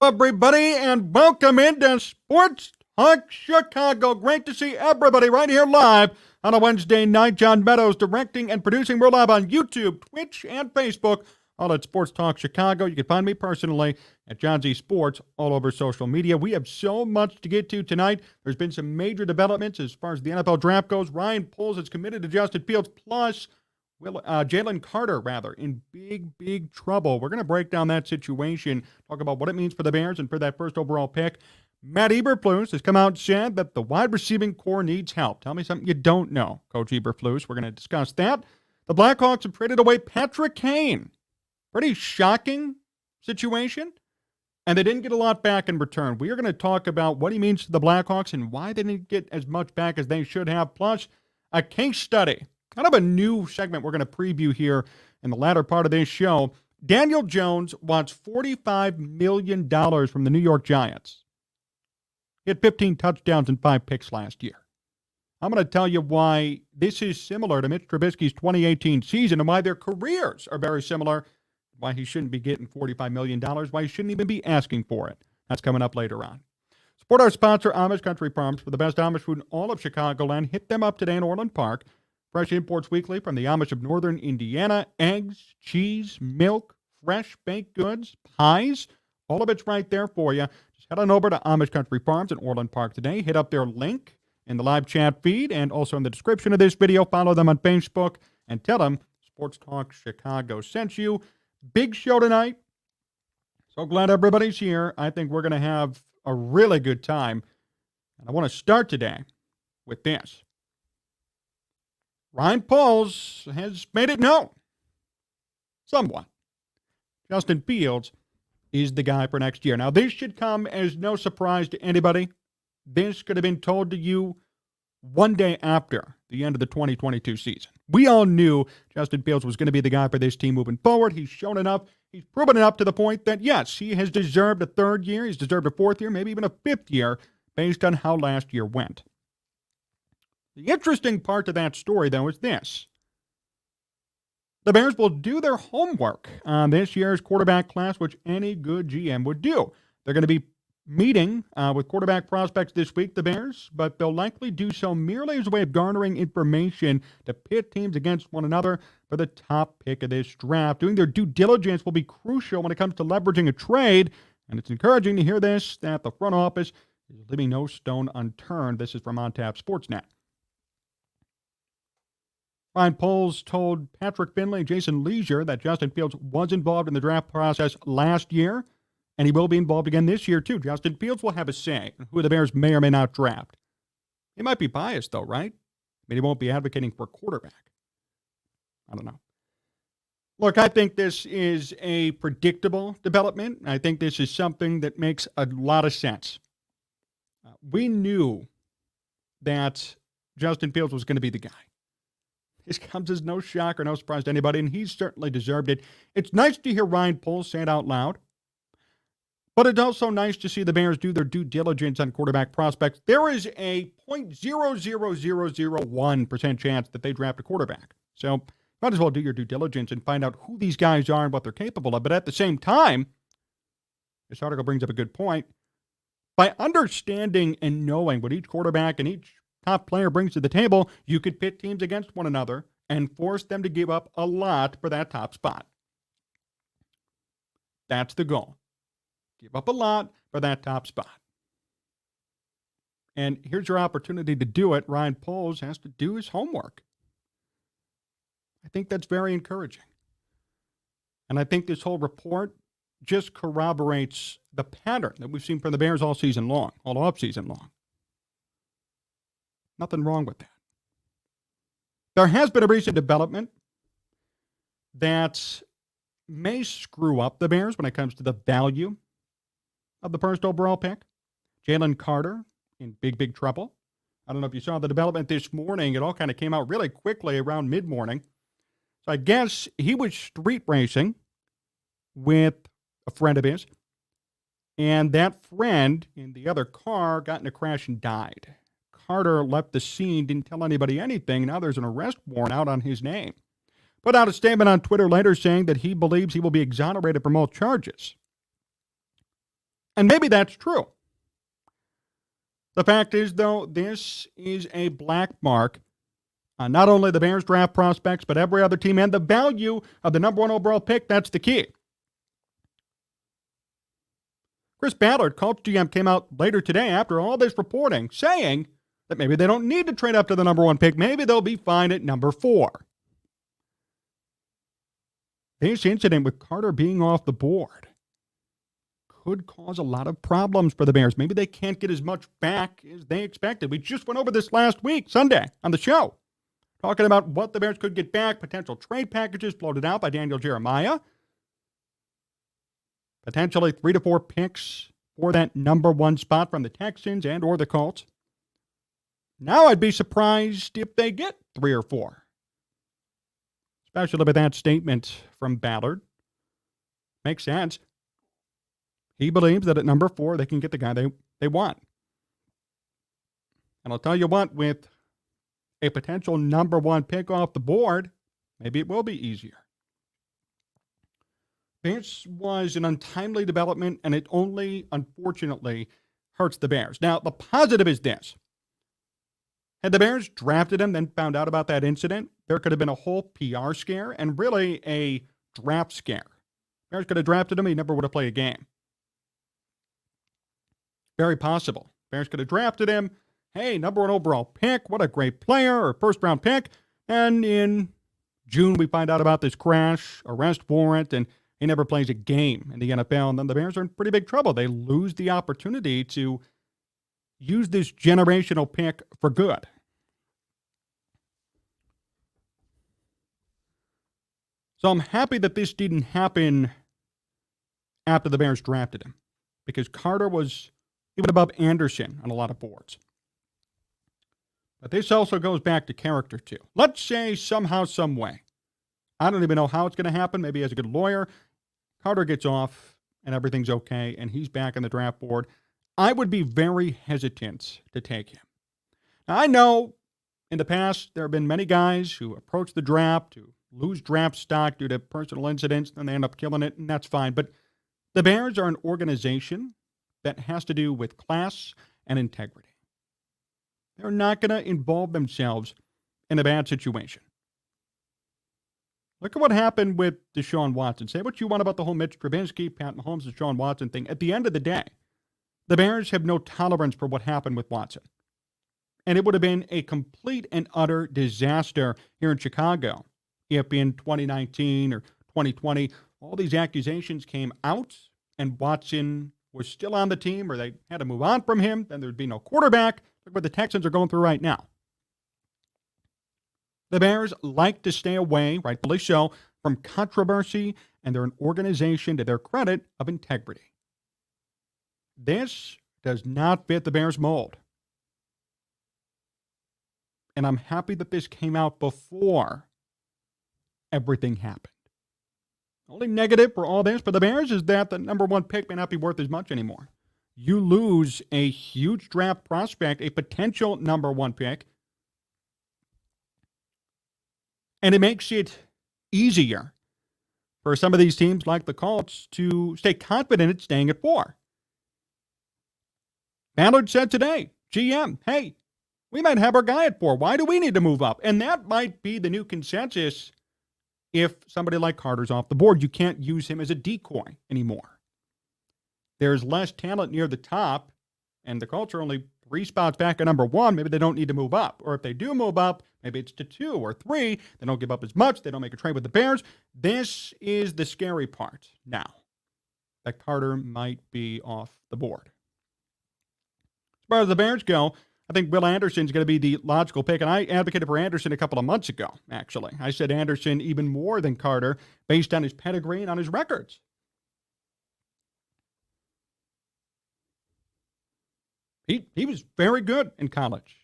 Everybody, and welcome into Sports Talk Chicago. Great to see everybody right here live on a Wednesday night. John Meadows directing and producing. We're live on YouTube, Twitch, and Facebook, all at Sports Talk Chicago. You can find me personally at John Z Sports all over social media. We have so much to get to tonight. There's been some major developments as far as the NFL draft goes. Ryan Poles is committed to Justin Fields, plus Jalen Carter, in big trouble. We're going to break down that situation, talk about what it means for the Bears and for that first overall pick. Matt Eberflus has come out and said that the wide receiving core needs help. Tell me something you don't know, Coach Eberflus. We're going to discuss that. The Blackhawks have traded away Patrick Kane. Pretty shocking situation. And they didn't get a lot back in return. We are going to talk about what he means to the Blackhawks and why they didn't get as much back as they should have, plus a case study. Kind of a new segment we're going to preview here in the latter part of this show. Daniel Jones wants $45 million from the New York Giants. He had 15 touchdowns and 5 picks last year. I'm going to tell you why this is similar to Mitch Trubisky's 2018 season and why their careers are very similar, why he shouldn't be getting $45 million, why he shouldn't even be asking for it. That's coming up later on. Support our sponsor, Amish Country Farms, for the best Amish food in all of Chicagoland. Hit them up today in Orland Park. Fresh imports weekly from the Amish of northern Indiana. Eggs, cheese, milk, fresh baked goods, pies. All of it's right there for you. Just head on over to Amish Country Farms in Orland Park today. Hit up their link in the live chat feed and also in the description of this video. Follow them on Facebook and tell them Sports Talk Chicago sent you. Big show tonight. So glad everybody's here. I think we're going to have a really good time. And I want to start today with this. Ryan Poles has made it known, somewhat. Justin Fields is the guy for next year. Now, this should come as no surprise to anybody. This could have been told to you one day after the end of the 2022 season. We all knew Justin Fields was going to be the guy for this team moving forward. He's shown enough. He's proven enough to the point that, yes, he has deserved a third year. He's deserved a fourth year, maybe even a fifth year, based on how last year went. The interesting part to that story, though, is this. The Bears will do their homework on this year's quarterback class, which any good GM would do. They're going to be meeting with quarterback prospects this week, the Bears, but they'll likely do so merely as a way of garnering information to pit teams against one another for the top pick of this draft. Doing their due diligence will be crucial when it comes to leveraging a trade, and it's encouraging to hear this, that the front office is leaving no stone unturned. This is from OnTap Sportsnet. Ryan Poles told Patrick Finley and Jason Leisure that Justin Fields was involved in the draft process last year, and he will be involved again this year, too. Justin Fields will have a say in who the Bears may or may not draft. He might be biased, though, right? I mean, he won't be advocating for a quarterback. I don't know. Look, I think this is a predictable development. I think this is something that makes a lot of sense. We knew that Justin Fields was going to be the guy. This comes as no shock or no surprise to anybody, and he's certainly deserved it. It's nice to hear Ryan Poles say it out loud, but it's also nice to see the Bears do their due diligence on quarterback prospects. There is a 0.00001% chance that they draft a quarterback. So might as well do your due diligence and find out who these guys are and what they're capable of. But at the same time, this article brings up a good point. By understanding and knowing what each quarterback and each top player brings to the table, you could pit teams against one another and force them to give up a lot for that top spot. That's the goal. Give up a lot for that top spot. And here's your opportunity to do it. Ryan Poles has to do his homework. I think that's very encouraging. And I think this whole report just corroborates the pattern that we've seen from the Bears all season long, all offseason long. Nothing wrong with that. There has been a recent development that may screw up the Bears when it comes to the value of the first overall pick. Jalen Carter in big trouble. I don't know if you saw the development this morning. It all kind of came out really quickly around mid-morning. So I guess he was street racing with a friend of his, and that friend in the other car got in a crash and died. Carter left the scene, didn't tell anybody anything. Now there's an arrest warrant out on his name. Put out a statement on Twitter later saying that he believes he will be exonerated from all charges. And maybe that's true. The fact is, though, this is a black mark on not only the Bears draft prospects, but every other team, and the value of the number 1 overall pick. That's the key. Chris Ballard, Colts GM, came out later today after all this reporting saying that maybe they don't need to trade up to the number 1 pick. Maybe they'll be fine at number 4. This incident with Carter being off the board could cause a lot of problems for the Bears. Maybe they can't get as much back as they expected. We just went over this last week, Sunday, on the show, talking about what the Bears could get back, potential trade packages floated out by Daniel Jeremiah, potentially 3 to 4 picks for that number 1 spot from the Texans and or the Colts. Now I'd be surprised if they get 3 or 4. Especially with that statement from Ballard. Makes sense. He believes that at number 4, they can get the guy they want. And I'll tell you what, with a potential number 1 pick off the board, maybe it will be easier. This was an untimely development, and it only, unfortunately, hurts the Bears. Now, the positive is this. Had the Bears drafted him, then found out about that incident, there could have been a whole PR scare and really a draft scare. Bears could have drafted him, he never would have played a game. Very possible. Bears could have drafted him. Hey, number 1 overall pick. What a great player, or first-round pick. And in June, we find out about this crash, arrest warrant, and he never plays a game in the NFL. And then the Bears are in pretty big trouble. They lose the opportunity to use this generational pick for good. So I'm happy that this didn't happen after the Bears drafted him, because Carter was even above Anderson on a lot of boards. But this also goes back to character, too. Let's say somehow, some way. I don't even know how it's going to happen. Maybe he has a good lawyer. Carter gets off and everything's okay, and he's back on the draft board. I would be very hesitant to take him. Now, I know in the past there have been many guys who approach the draft, who lose draft stock due to personal incidents, and they end up killing it, and that's fine. But the Bears are an organization that has to do with class and integrity. They're not going to involve themselves in a bad situation. Look at what happened with Deshaun Watson. Say what you want about the whole Mitch Trubisky, Pat Mahomes, Deshaun Watson thing. At the end of the day, the Bears have no tolerance for what happened with Watson. And it would have been a complete and utter disaster here in Chicago if in 2019 or 2020, all these accusations came out and Watson was still on the team, or they had to move on from him, then there'd be no quarterback. Look what the Texans are going through right now. The Bears like to stay away, rightfully so, from controversy, and they're an organization, to their credit, of integrity. This does not fit the Bears mold. And I'm happy that this came out before everything happened. Only negative for all this for the Bears is that the number 1 pick may not be worth as much anymore. You lose a huge draft prospect, a potential number 1 pick, and it makes it easier for some of these teams like the Colts to stay confident in staying at 4. Ballard said today, GM, hey, we might have our guy at 4. Why do we need to move up? And that might be the new consensus. If somebody like Carter's off the board, you can't use him as a decoy anymore. There's less talent near the top, and the Colts are only 3 spots back at number 1. Maybe they don't need to move up. Or if they do move up, maybe it's to 2 or 3. They don't give up as much. They don't make a trade with the Bears. This is the scary part now, that Carter might be off the board. As far as the Bears go, I think Will Anderson's going to be the logical pick, and I advocated for Anderson a couple of months ago, actually. I said Anderson even more than Carter based on his pedigree and on his records. He was very good in college.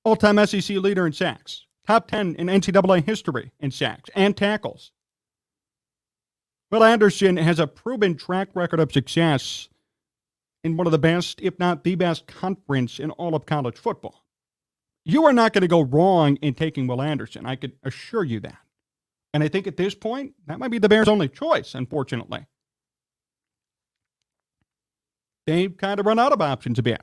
All-time SEC leader in sacks. Top 10 in NCAA history in sacks and tackles. Will Anderson has a proven track record of success in one of the best, if not the best, conference in all of college football. You are not going to go wrong in taking Will Anderson. I could assure you that. And I think at this point, that might be the Bears' only choice, unfortunately. they've kind of run out of options a bit.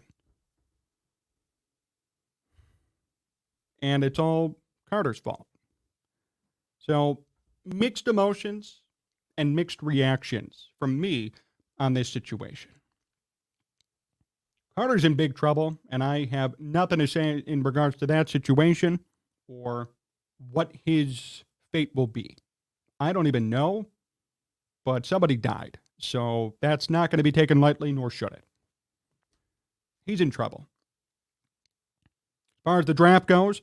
And it's all Carter's fault. So, mixed emotions and mixed reactions from me on this situation. Carter's in big trouble, and I have nothing to say in regards to that situation or what his fate will be. I don't even know, but somebody died. So that's not going to be taken lightly, nor should it. He's in trouble. As far as the draft goes,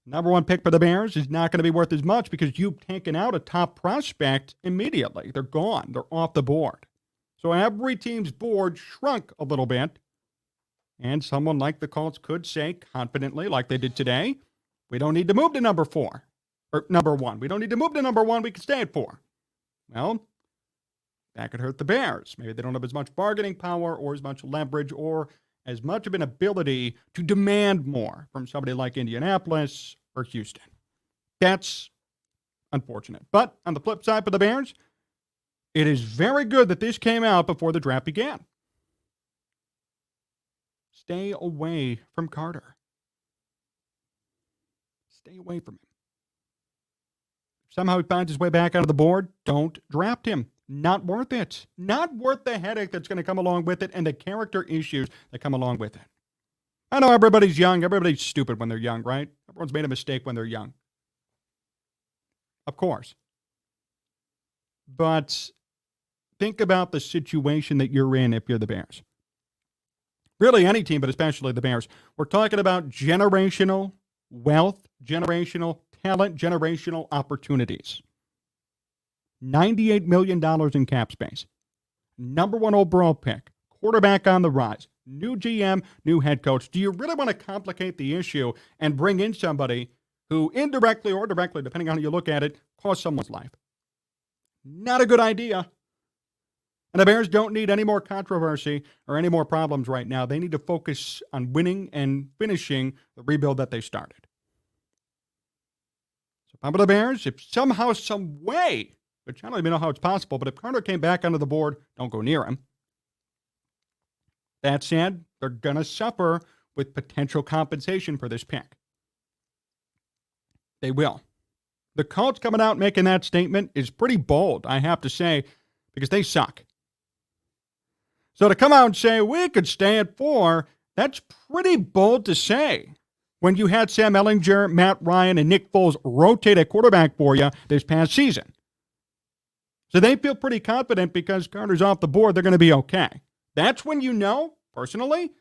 number one pick for the Bears is not going to be worth as much because you've taken out a top prospect immediately. They're gone. They're off the board. So every team's board shrunk a little bit. And someone like the Colts could say confidently, like they did today, we don't need to move to number 4 or number 1. We don't need to move to number 1. We can stay at 4. Well, that could hurt the Bears. Maybe they don't have as much bargaining power or as much leverage or as much of an ability to demand more from somebody like Indianapolis or Houston. That's unfortunate. But on the flip side for the Bears, it is very good that this came out before the draft began. Stay away from Carter. Stay away from him. If somehow he finds his way back onto the board, don't draft him. Not worth it. Not worth the headache that's going to come along with it and the character issues that come along with it. I know everybody's young. Everybody's stupid when they're young, right? Everyone's made a mistake when they're young. Of course. But think about the situation that you're in if you're the Bears. Really any team, but especially the Bears. We're talking about generational wealth, generational talent, generational opportunities. $98 million in cap space. Number 1 overall pick. Quarterback on the rise. New GM, new head coach. Do you really want to complicate the issue and bring in somebody who indirectly or directly, depending on how you look at it, cost someone's life? Not a good idea. And the Bears don't need any more controversy or any more problems right now. They need to focus on winning and finishing the rebuild that they started. So if I'm the Bears, if somehow, some way, which I don't even know how it's possible, but if Carter came back onto the board, don't go near him. That said, they're going to suffer with potential compensation for this pick. They will. The Colts coming out making that statement is pretty bold, I have to say, because they suck. So to come out and say, we could stay at 4, that's pretty bold to say. When you had Sam Ehlinger, Matt Ryan, and Nick Foles rotate at quarterback for you this past season. So they feel pretty confident because Carter's off the board, they're going to be okay. That's when you know, personally,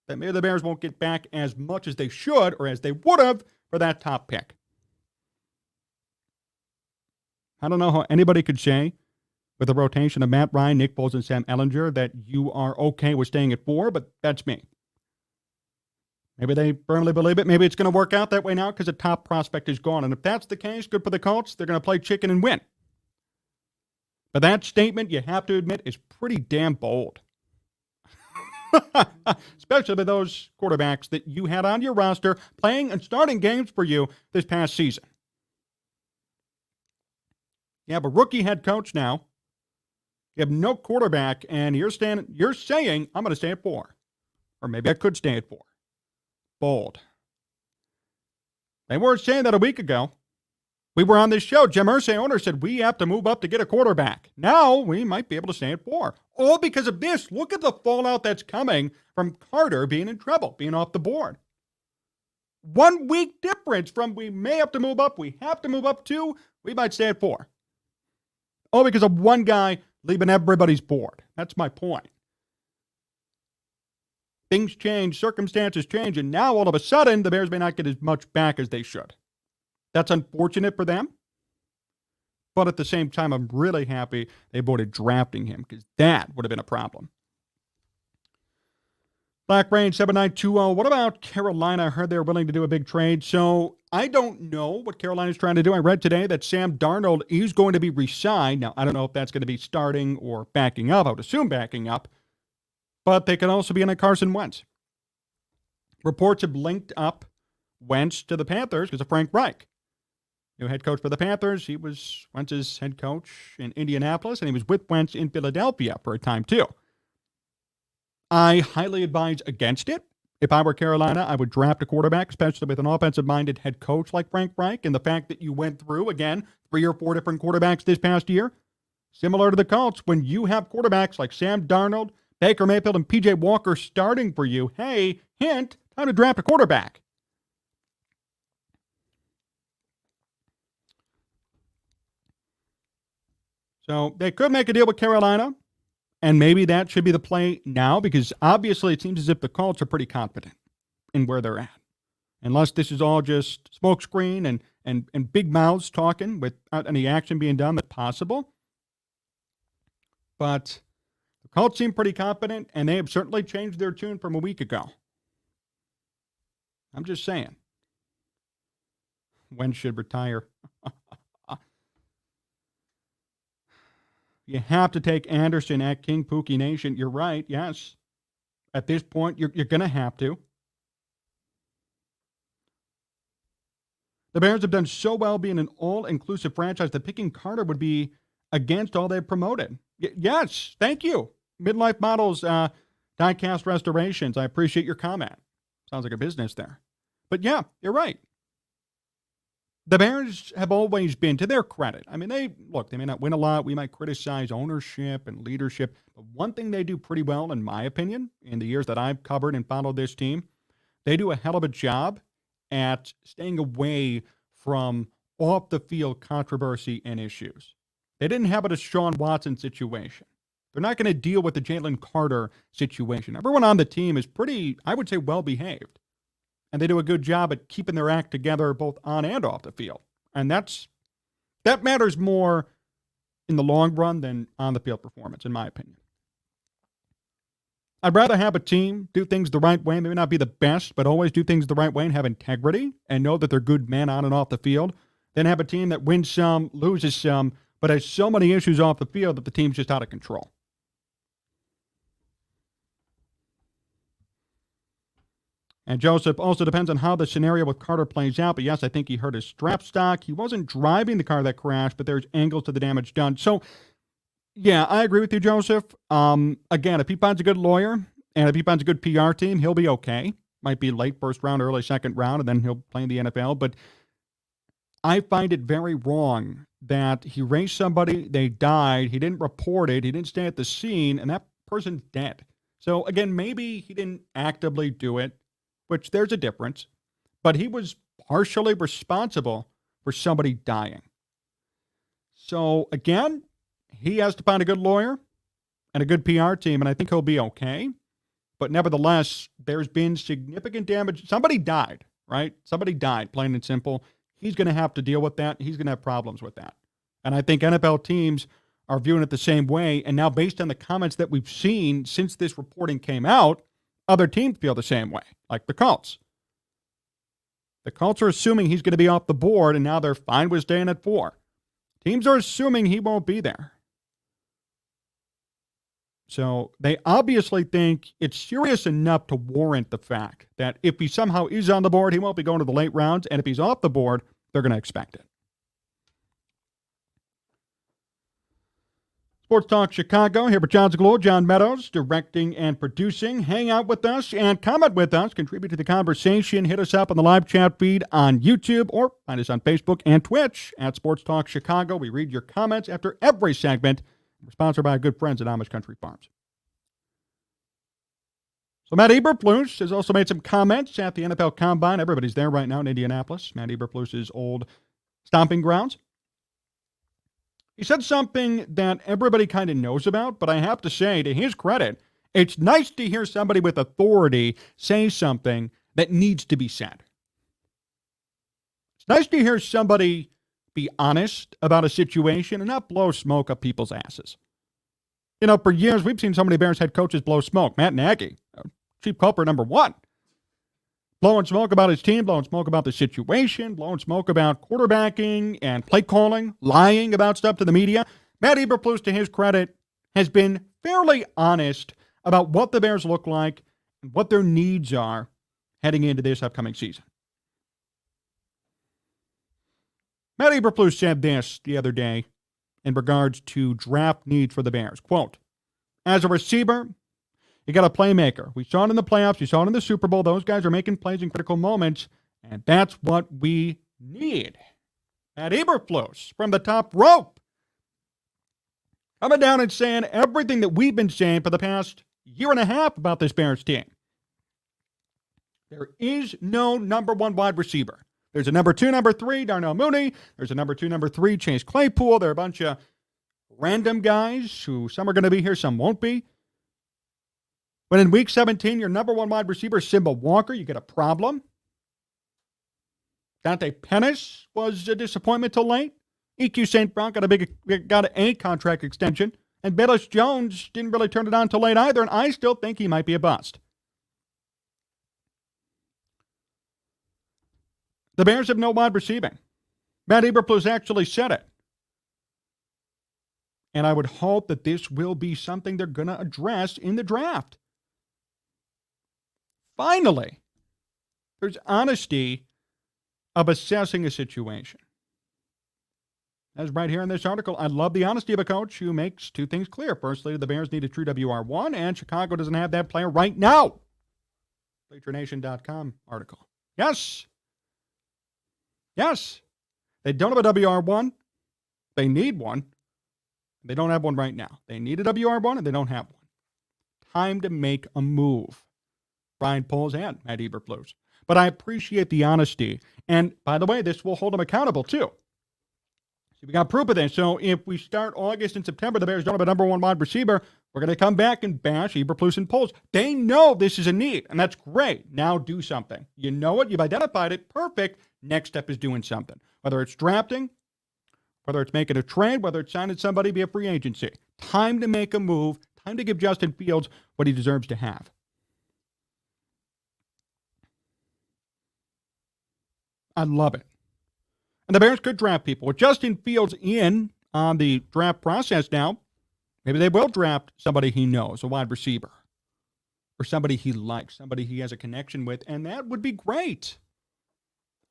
that maybe the Bears won't get back as much as they should or as they would have for that top pick. I don't know how anybody could say with the rotation of Matt Ryan, Nick Foles, and Sam Ehlinger that you are okay with staying at 4, but that's me. Maybe they firmly believe it. Maybe it's going to work out that way now because the top prospect is gone. And if that's the case, good for the Colts. They're going to play chicken and win. But that statement, you have to admit, is pretty damn bold. Especially with those quarterbacks that you had on your roster playing and starting games for you this past season. You have a rookie head coach now. You have no quarterback, and you're saying, I'm going to stay at 4. Or maybe I could stay at 4. Bold. They weren't saying that a week ago. We were on this show. Jim Irsay, owner, said we have to move up to get a quarterback. Now we might be able to stay at 4. All because of this. Look at the fallout that's coming from Carter being in trouble, being off the board. 1 week difference from we may have to move up, we have to move up to, we might stay at 4. All because of one guy leaving everybody's board. That's my point. Things change, circumstances change, and now all of a sudden the Bears may not get as much back as they should. That's unfortunate for them. But at the same time, I'm really happy they avoided drafting him because that would have been a problem. Black Rain 7920. What about Carolina? I heard they were willing to do a big trade. So I don't know what Carolina's trying to do. I read today that Sam Darnold is going to be re-signed. Now, I don't know if that's going to be starting or backing up. I would assume backing up. But they could also be in a Carson Wentz. Reports have linked up Wentz to the Panthers because of Frank Reich. New head coach for the Panthers. He was Wentz's head coach in Indianapolis, and he was with Wentz in Philadelphia for a time, too. I highly advise against it. If I were Carolina, I would draft a quarterback, especially with an offensive-minded head coach like Frank Reich, and the fact that you went through, again, 3 or 4 different quarterbacks this past year, similar to the Colts, when you have quarterbacks like Sam Darnold, Baker Mayfield, and P.J. Walker starting for you, hey, hint, time to draft a quarterback. So they could make a deal with Carolina, and maybe that should be the play now, because obviously it seems as if the Colts are pretty confident in where they're at. Unless this is all just smokescreen and big mouths talking without any action being done that's possible. But the Colts seem pretty confident, and they have certainly changed their tune from a week ago. I'm just saying. Wentz should retire. You have to take Anderson at King Pookie Nation. You're right, yes. At this point, you're going to have to. The Bears have done so well being an all-inclusive franchise that picking Carter would be against all they've promoted. Yes, thank you. Midlife Models, Diecast Restorations. I appreciate your comment. Sounds like a business there. But yeah, you're right. The Bears have always been, to their credit, I mean, they may not win a lot. We might criticize ownership and leadership. But one thing they do pretty well, in my opinion, in the years that I've covered and followed this team, they do a hell of a job at staying away from off-the-field controversy and issues. They didn't have a Deshaun Watson situation. They're not going to deal with the Jalen Carter situation. Everyone on the team is pretty, I would say, well-behaved. And they do a good job at keeping their act together both on and off the field. And that matters more in the long run than on-the-field performance, in my opinion. I'd rather have a team do things the right way, maybe not be the best, but always do things the right way and have integrity and know that they're good men on and off the field, than have a team that wins some, loses some, but has so many issues off the field that the team's just out of control. And Joseph, also depends on how the scenario with Carter plays out. But yes, I think he hurt his strap stock. He wasn't driving the car that crashed, but there's angles to the damage done. So, yeah, I agree with you, Joseph. Again, if he finds a good lawyer and if he finds a good PR team, he'll be okay. Might be late first round, early second round, and then he'll play in the NFL. But I find it very wrong that he raced somebody, they died, he didn't report it, he didn't stay at the scene, and that person's dead. So, again, maybe he didn't actively do it, which there's a difference, but he was partially responsible for somebody dying. So, again, he has to find a good lawyer and a good PR team, and I think he'll be okay. But nevertheless, there's been significant damage. Somebody died, right? Somebody died, plain and simple. He's going to have to deal with that. He's going to have problems with that. And I think NFL teams are viewing it the same way. And now, based on the comments that we've seen since this reporting came out, other teams feel the same way, like the Colts. The Colts are assuming he's going to be off the board, and now they're fine with staying at 4. Teams are assuming he won't be there. So they obviously think it's serious enough to warrant the fact that if he somehow is on the board, he won't be going to the late rounds, and if he's off the board, they're going to expect it. Sports Talk Chicago, here with Jon Zaghloul, John Meadows, directing and producing. Hang out with us and comment with us. Contribute to the conversation. Hit us up on the live chat feed on YouTube or find us on Facebook and Twitch at Sports Talk Chicago. We read your comments after every segment. We're sponsored by our good friends at Amish Country Farms. So Matt Eberflus has also made some comments at the NFL Combine. Everybody's there right now in Indianapolis, Matt Eberflus's old stomping grounds. He said something that everybody kind of knows about, but I have to say, to his credit, it's nice to hear somebody with authority say something that needs to be said. It's nice to hear somebody be honest about a situation and not blow smoke up people's asses. You know, for years, we've seen so many Bears head coaches blow smoke. Matt Nagy, chief culprit number 1. Blowing smoke about his team, blowing smoke about the situation, blowing smoke about quarterbacking and play calling, lying about stuff to the media. Matt Eberflus, to his credit, has been fairly honest about what the Bears look like and what their needs are heading into this upcoming season. Matt Eberflus said this the other day in regards to draft needs for the Bears. Quote, as a receiver, You got a playmaker. We saw it in the playoffs. You saw it in the Super Bowl. Those guys are making plays in critical moments, and that's what we need. At Eberflus from the top rope, coming down and saying everything that we've been saying for the past year and a half about this Bears team. There is no number one wide receiver. There's a number two, number three, Darnell Mooney. There's a number two, number three, Chase Claypool. There are a bunch of random guys who some are going to be here, some won't be. But in week 17, your number one wide receiver, Simba Walker, you get a problem. Dante Pennis was a disappointment till late. EQ St. Brown got a contract extension. And Bayless Jones didn't really turn it on till late either, and I still think he might be a bust. The Bears have no wide receiving. Matt Eberflus actually said it. And I would hope that this will be something they're going to address in the draft. Finally, there's honesty of assessing a situation. As right here in this article, I love the honesty of a coach who makes two things clear. Firstly, the Bears need a true WR1, and Chicago doesn't have that player right now. PlateRnation.com article. Yes. Yes. They don't have a WR1. They need one. They don't have one right now. They need a WR1, and they don't have one. Time to make a move. Brian Poles and Matt Eberflus. But I appreciate the honesty. And by the way, this will hold them accountable too. So we got proof of this. So if we start August and September, the Bears don't have a number one wide receiver, we're going to come back and bash Eberflus and Poles. They know this is a need, and that's great. Now do something. You know it. You've identified it. Perfect. Next step is doing something. Whether it's drafting, whether it's making a trade, whether it's signing somebody via free agency. Time to make a move. Time to give Justin Fields what he deserves to have. I love it. And the Bears could draft people. With Justin Fields in on the draft process now, maybe they will draft somebody he knows, a wide receiver, or somebody he likes, somebody he has a connection with, and that would be great.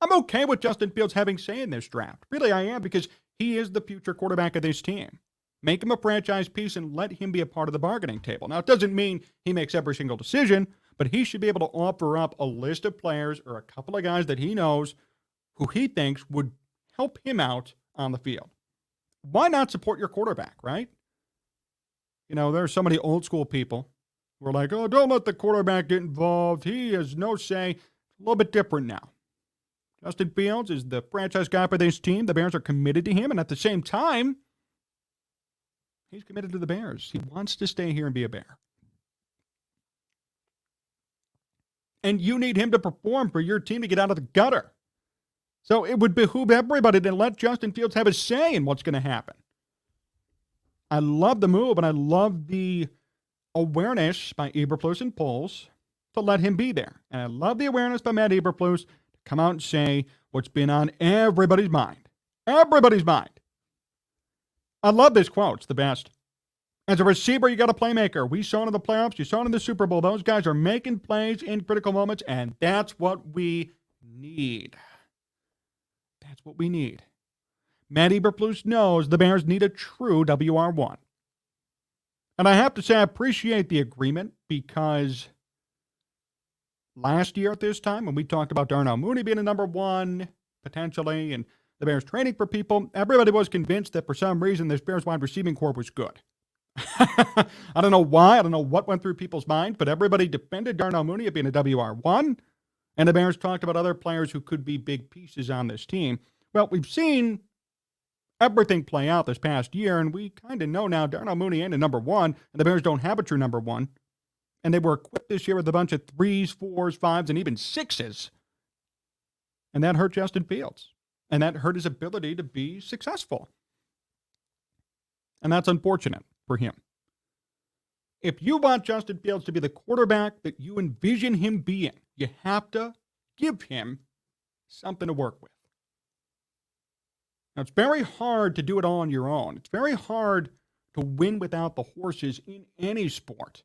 I'm okay with Justin Fields having say in this draft. Really, I am, because he is the future quarterback of this team. Make him a franchise piece and let him be a part of the bargaining table. Now, it doesn't mean he makes every single decision, but he should be able to offer up a list of players or a couple of guys that he knows who he thinks would help him out on the field. Why not support your quarterback, right? You know, there are so many old school people who are like, oh, don't let the quarterback get involved. He has no say. It's a little bit different now. Justin Fields is the franchise guy for this team. The Bears are committed to him, and at the same time, he's committed to the Bears. He wants to stay here and be a Bear. And you need him to perform for your team to get out of the gutter. So it would behoove everybody to let Justin Fields have a say in what's going to happen. I love the move, and I love the awareness by Eberflus and Poles to let him be there. And I love the awareness by Matt Eberflus to come out and say what's been on everybody's mind. Everybody's mind. I love this quote. It's the best. As a receiver, you got a playmaker. We saw it in the playoffs. You saw it in the Super Bowl. Those guys are making plays in critical moments, and that's what we need. That's what we need. Matt Eberflus knows the Bears need a true WR1. And I have to say, I appreciate the agreement, because last year at this time, when we talked about Darnell Mooney being a number one, potentially, and the Bears training for people, everybody was convinced that for some reason this Bears wide receiving corps was good. I don't know why. I don't know what went through people's minds, but everybody defended Darnell Mooney as being a WR1. And the Bears talked about other players who could be big pieces on this team. Well, we've seen everything play out this past year, and we kind of know now Darnell Mooney ain't a number one, and the Bears don't have a true number one. And they were equipped this year with a bunch of 3s, 4s, 5s, and even 6s. And that hurt Justin Fields. And that hurt his ability to be successful. And that's unfortunate for him. If you want Justin Fields to be the quarterback that you envision him being, you have to give him something to work with. Now, it's very hard to do it all on your own. It's very hard to win without the horses in any sport.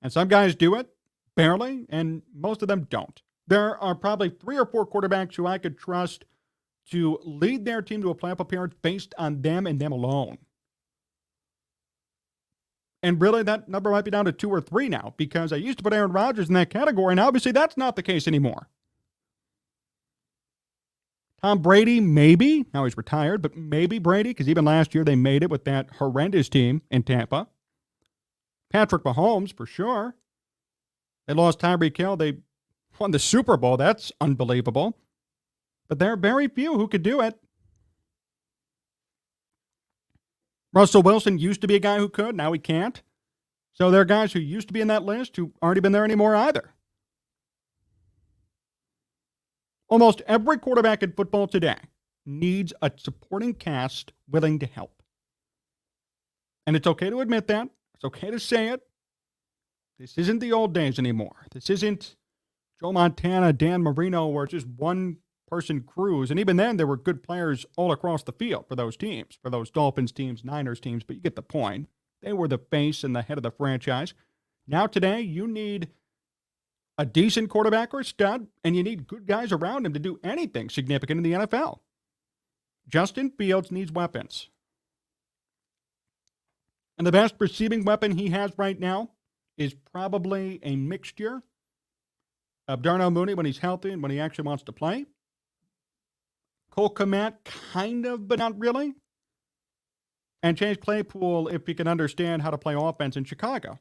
And some guys do it, barely, and most of them don't. There are probably 3 or 4 quarterbacks who I could trust to lead their team to a playoff appearance based on them and them alone. And really, that number might be down to 2 or 3 now because I used to put Aaron Rodgers in that category, and obviously that's not the case anymore. Tom Brady, maybe. Now he's retired, but maybe Brady, because even last year they made it with that horrendous team in Tampa. Patrick Mahomes, for sure. They lost Tyreek Hill. They won the Super Bowl. That's unbelievable. But there are very few who could do it. Russell Wilson used to be a guy who could. Now he can't. So there are guys who used to be in that list who aren't even there anymore either. Almost every quarterback in football today needs a supporting cast willing to help. And it's okay to admit that. It's okay to say it. This isn't the old days anymore. This isn't Joe Montana, Dan Marino, where it's just one person crews. And even then, there were good players all across the field for those teams, for those Dolphins teams, Niners teams, but you get the point. They were the face and the head of the franchise. Now today, you need a decent quarterback or a stud, and you need good guys around him to do anything significant in the NFL. Justin Fields needs weapons. And the best receiving weapon he has right now is probably a mixture of Darnell Mooney when he's healthy and when he actually wants to play. Cole Kmet, kind of, but not really. And Chase Claypool, if he can understand how to play offense in Chicago.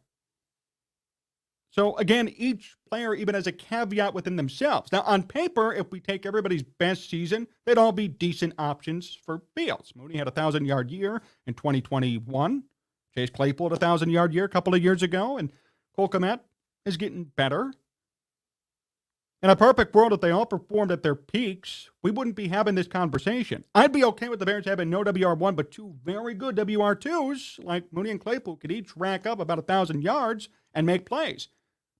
So, again, each player even has a caveat within themselves. Now, on paper, if we take everybody's best season, they'd all be decent options for Fields. Mooney had a 1,000-yard year in 2021. Chase Claypool had a 1,000-yard year a couple of years ago. And Cole Kmet is getting better. In a perfect world, if they all performed at their peaks, we wouldn't be having this conversation. I'd be okay with the Bears having no WR1, but two very good WR2s, like Mooney and Claypool, could each rack up about 1,000 yards and make plays.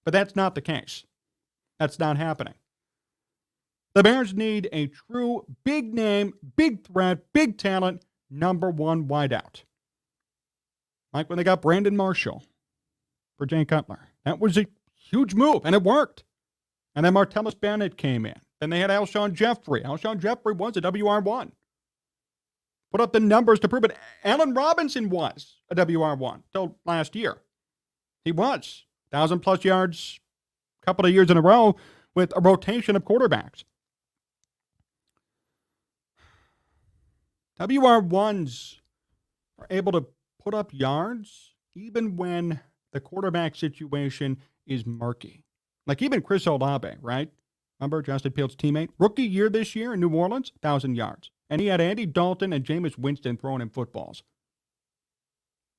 But that's not the case. That's not happening. The Bears need a true big name, big threat, big talent, number one wideout. Like when they got Brandon Marshall for Jay Cutler. That was a huge move, and it worked. And then Martellus Bennett came in. Then they had Alshon Jeffrey. Alshon Jeffrey was a WR1. Put up the numbers to prove it. Allen Robinson was a WR1 until last year. He was. 1,000-plus yards a couple of years in a row with a rotation of quarterbacks. WR1s are able to put up yards even when the quarterback situation is murky. Like even Chris Olave, right? Remember Justin Fields' teammate? Rookie year this year in New Orleans, 1,000 yards. And he had Andy Dalton and Jameis Winston throwing him footballs.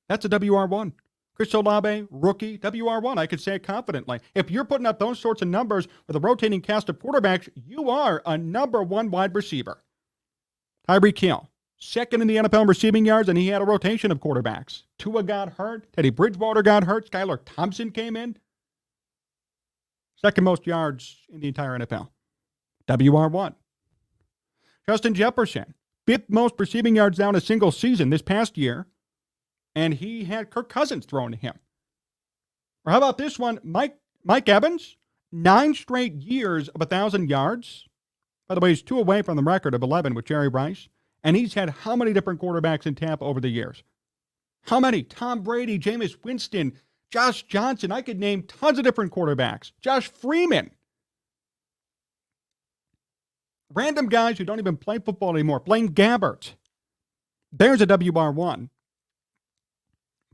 That's a WR1. Chris Olave, rookie, WR1. I could say it confidently. If you're putting up those sorts of numbers with a rotating cast of quarterbacks, you are a number one wide receiver. Tyreek Hill, second in the NFL in receiving yards, and he had a rotation of quarterbacks. Tua got hurt. Teddy Bridgewater got hurt. Skylar Thompson came in. Second most yards in the entire NFL. WR1. Justin Jefferson, fifth most receiving yards down a single season this past year. And he had Kirk Cousins thrown to him. Or how about this one? Mike Evans, 9 straight years of 1,000 yards. By the way, he's 2 away from the record of 11 with Jerry Rice. And he's had how many different quarterbacks in Tampa over the years? How many? Tom Brady, Jameis Winston, Josh Johnson. I could name tons of different quarterbacks. Josh Freeman. Random guys who don't even play football anymore. Blaine Gabbert. There's a WR1.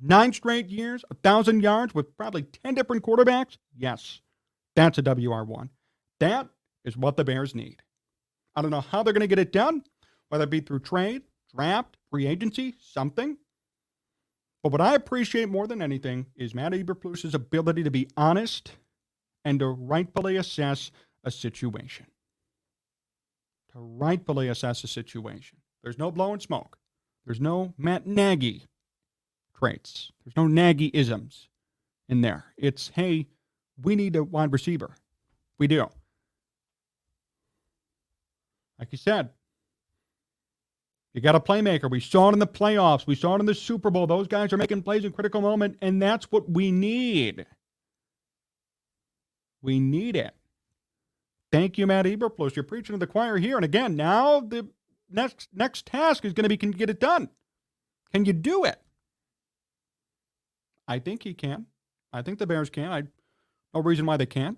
9 straight years, 1,000 yards with probably 10 different quarterbacks? Yes, that's a WR1. That is what the Bears need. I don't know how they're going to get it done, whether it be through trade, draft, free agency, something. But what I appreciate more than anything is Matt Eberflus's ability to be honest and to rightfully assess a situation. There's no blowing smoke. There's no Matt Nagy traits. There's no Nagy-isms in there. It's, hey, we need a wide receiver. We do. Like you said, you got a playmaker. We saw it in the playoffs. We saw it in the Super Bowl. Those guys are making plays in critical moment, and that's what we need. We need it. Thank you, Matt Eberflus. You're preaching to the choir here. And again, now the next task is going to be, can you get it done? Can you do it? I think he can. I think the Bears can. No reason why they can't.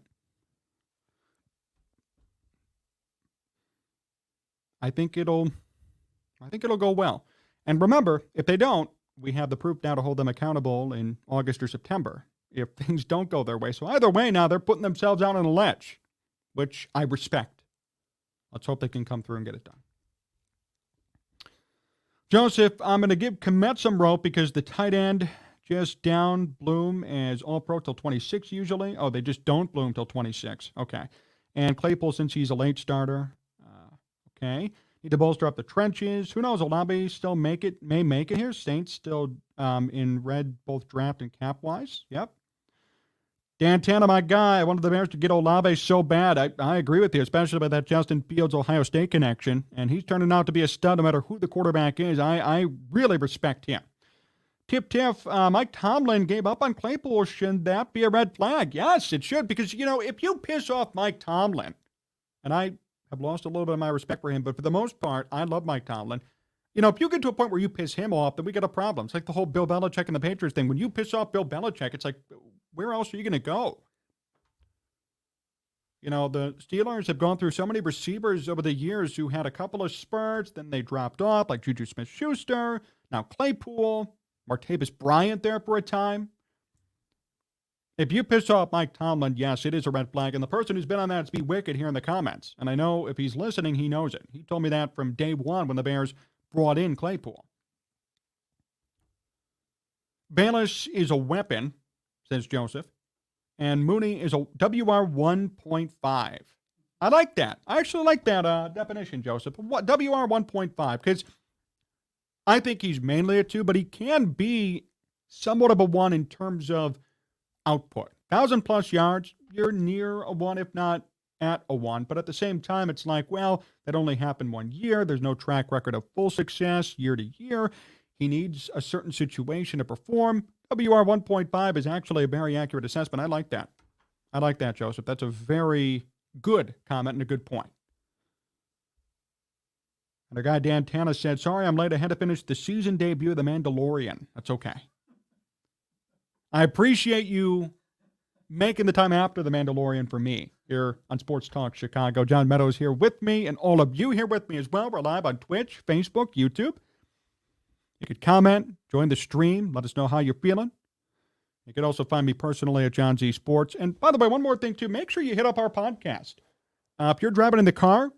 I think it'll go well. And remember, if they don't, we have the proof now to hold them accountable in August or September if things don't go their way. So either way now, they're putting themselves out on a ledge, which I respect. Let's hope they can come through and get it done. Joseph, I'm going to give Kmet some rope because the tight end just down Bloom as All-Pro till 26 usually. Oh, they just don't Bloom till 26. Okay. And Claypool, since he's a late starter. Okay. Need to bolster up the trenches. Who knows? Olave still may make it here. Saints still in red, both draft and cap-wise. Yep. Dan Tanner, my guy, I wanted the Bears to get Olave so bad. I agree with you, especially about that Justin Fields Ohio State connection. And he's turning out to be a stud no matter who the quarterback is. I really respect him. Tiff, Mike Tomlin gave up on Claypool. Should that be a red flag? Yes, it should. Because, if you piss off Mike Tomlin, and I have lost a little bit of my respect for him, but for the most part, I love Mike Tomlin. If you get to a point where you piss him off, then we got a problem. It's like the whole Bill Belichick and the Patriots thing. When you piss off Bill Belichick, it's like, where else are you going to go? The Steelers have gone through so many receivers over the years who had a couple of spurts, then they dropped off, like Juju Smith-Schuster, now Claypool, Martavis Bryant there for a time. If you piss off Mike Tomlin, yes, it is a red flag. And the person who's been on that is Be Wicked here in the comments. And I know if he's listening, he knows it. He told me that from day one when the Bears brought in Claypool. Bayless is a weapon, says Joseph. And Mooney is a WR 1.5. I like that. I actually like that definition, Joseph. WR 1.5, because I think he's mainly a 2, but he can be somewhat of a 1 in terms of output. 1,000+ yards, you're near a 1, if not at a 1. But at the same time, it's like, well, that only happened 1 year. There's no track record of full success year to year. He needs a certain situation to perform. WR 1.5 is actually a very accurate assessment. I like that. I like that, Joseph. That's a very good comment and a good point. And our guy Dan Tanner said, sorry I'm late. I had to finish the season debut of The Mandalorian. That's okay. I appreciate you making the time after The Mandalorian for me here on Sports Talk Chicago. John Meadows here with me, and all of you here with me as well. We're live on Twitch, Facebook, YouTube. You could comment, join the stream, let us know how you're feeling. You could also find me personally at John Z Sports. And by the way, one more thing too, make sure you hit up our podcast. If you're driving in the car,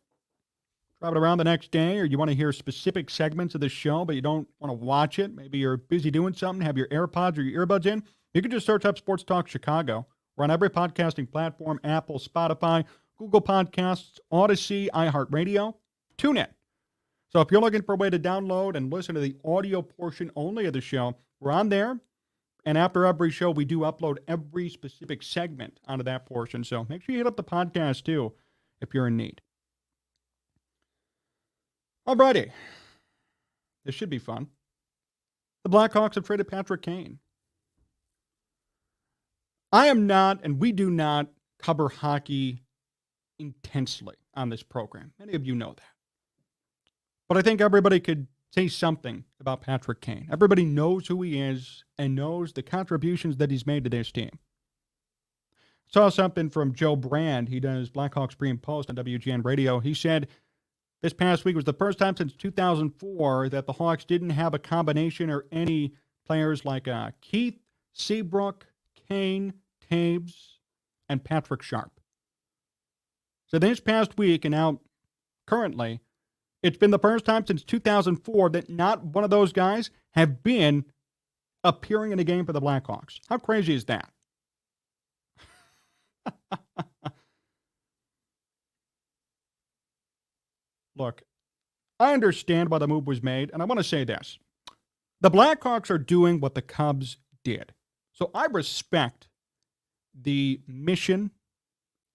driving around the next day, or you want to hear specific segments of the show, but you don't want to watch it, maybe you're busy doing something, have your AirPods or your earbuds in, you can just search up Sports Talk Chicago. We're on every podcasting platform, Apple, Spotify, Google Podcasts, Odyssey, iHeartRadio, TuneIn. So if you're looking for a way to download and listen to the audio portion only of the show, we're on there. And after every show, we do upload every specific segment onto that portion. So make sure you hit up the podcast too if you're in need. Alrighty. This should be fun. The Blackhawks have traded Patrick Kane. I am not, and we do not cover hockey intensely on this program. Many of you know that. But I think everybody could say something about Patrick Kane. Everybody knows who he is and knows the contributions that he's made to this team. Saw something from Joe Brand. He does Blackhawks pre and post on WGN Radio. He said this past week was the first time since 2004 that the Hawks didn't have a combination or any players like Keith, Seabrook, Kane, Taves, and Patrick Sharp. So this past week and now currently, it's been the first time since 2004 that not one of those guys have been appearing in a game for the Blackhawks. How crazy is that? Look, I understand why the move was made, and I want to say this. The Blackhawks are doing what the Cubs did. So I respect the mission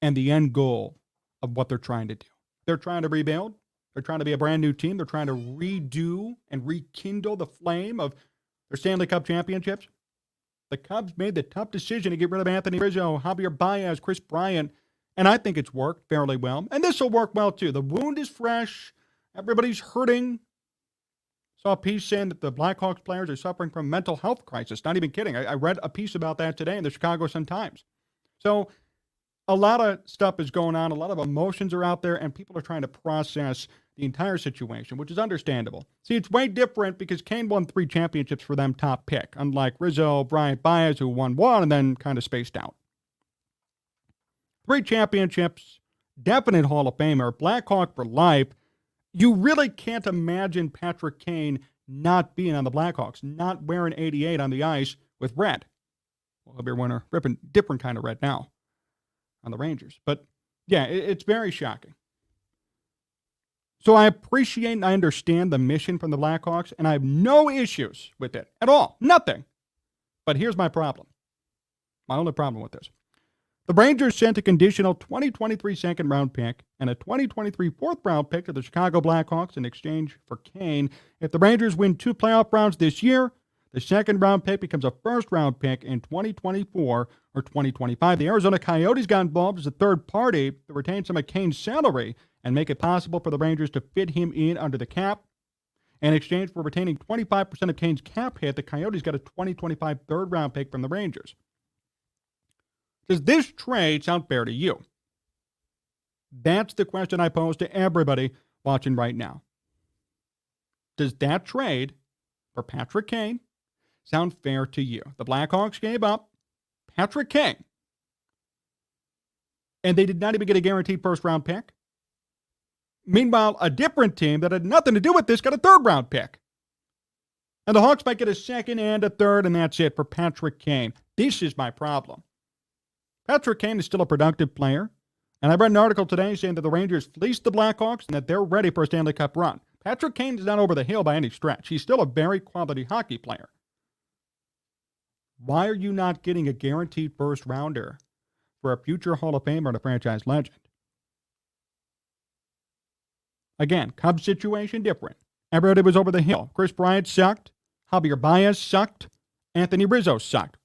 and the end goal of what they're trying to do. They're trying to rebuild. They're trying to be a brand new team. They're trying to redo and rekindle the flame of their Stanley Cup championships. The Cubs made the tough decision to get rid of Anthony Rizzo, Javier Baez, Chris Bryant, and I think it's worked fairly well. And this will work well, too. The wound is fresh. Everybody's hurting. Saw a piece saying that the Blackhawks players are suffering from a mental health crisis. Not even kidding. I read a piece about that today in the Chicago Sun-Times. So a lot of stuff is going on. A lot of emotions are out there, and people are trying to process the entire situation, which is understandable. See, it's way different because Kane won 3 championships for them top pick, unlike Rizzo, Bryant Baez, who won 1 and then kind of spaced out. 3 championships, definite Hall of Famer, Blackhawk for life. You really can't imagine Patrick Kane not being on the Blackhawks, not wearing 88 on the ice with red. Well, he'll be wearing a different kind of red now on the Rangers. But yeah, it's very shocking. So I appreciate and I understand the mission from the Blackhawks, and I have no issues with it at all. Nothing. But here's my problem. My only problem with this. The Rangers sent a conditional 2023 second-round pick and a 2023 fourth-round pick to the Chicago Blackhawks in exchange for Kane. If the Rangers win 2 playoff rounds this year, the second-round pick becomes a first-round pick in 2024 or 2025. The Arizona Coyotes got involved as a third party to retain some of Kane's salary and make it possible for the Rangers to fit him in under the cap. In exchange for retaining 25% of Kane's cap hit, the Coyotes got a 2025 third-round pick from the Rangers. Does this trade sound fair to you? That's the question I pose to everybody watching right now. Does that trade for Patrick Kane sound fair to you? The Blackhawks gave up Patrick Kane, and they did not even get a guaranteed first-round pick. Meanwhile, a different team that had nothing to do with this got a third-round pick. And the Hawks might get a second and a third, and that's it for Patrick Kane. This is my problem. Patrick Kane is still a productive player, and I read an article today saying that the Rangers fleeced the Blackhawks and that they're ready for a Stanley Cup run. Patrick Kane is not over the hill by any stretch. He's still a very quality hockey player. Why are you not getting a guaranteed first-rounder for a future Hall of Famer and a franchise legend? Again, Cubs situation different. Everybody was over the hill. Chris Bryant sucked. Javier Baez sucked. Anthony Rizzo sucked.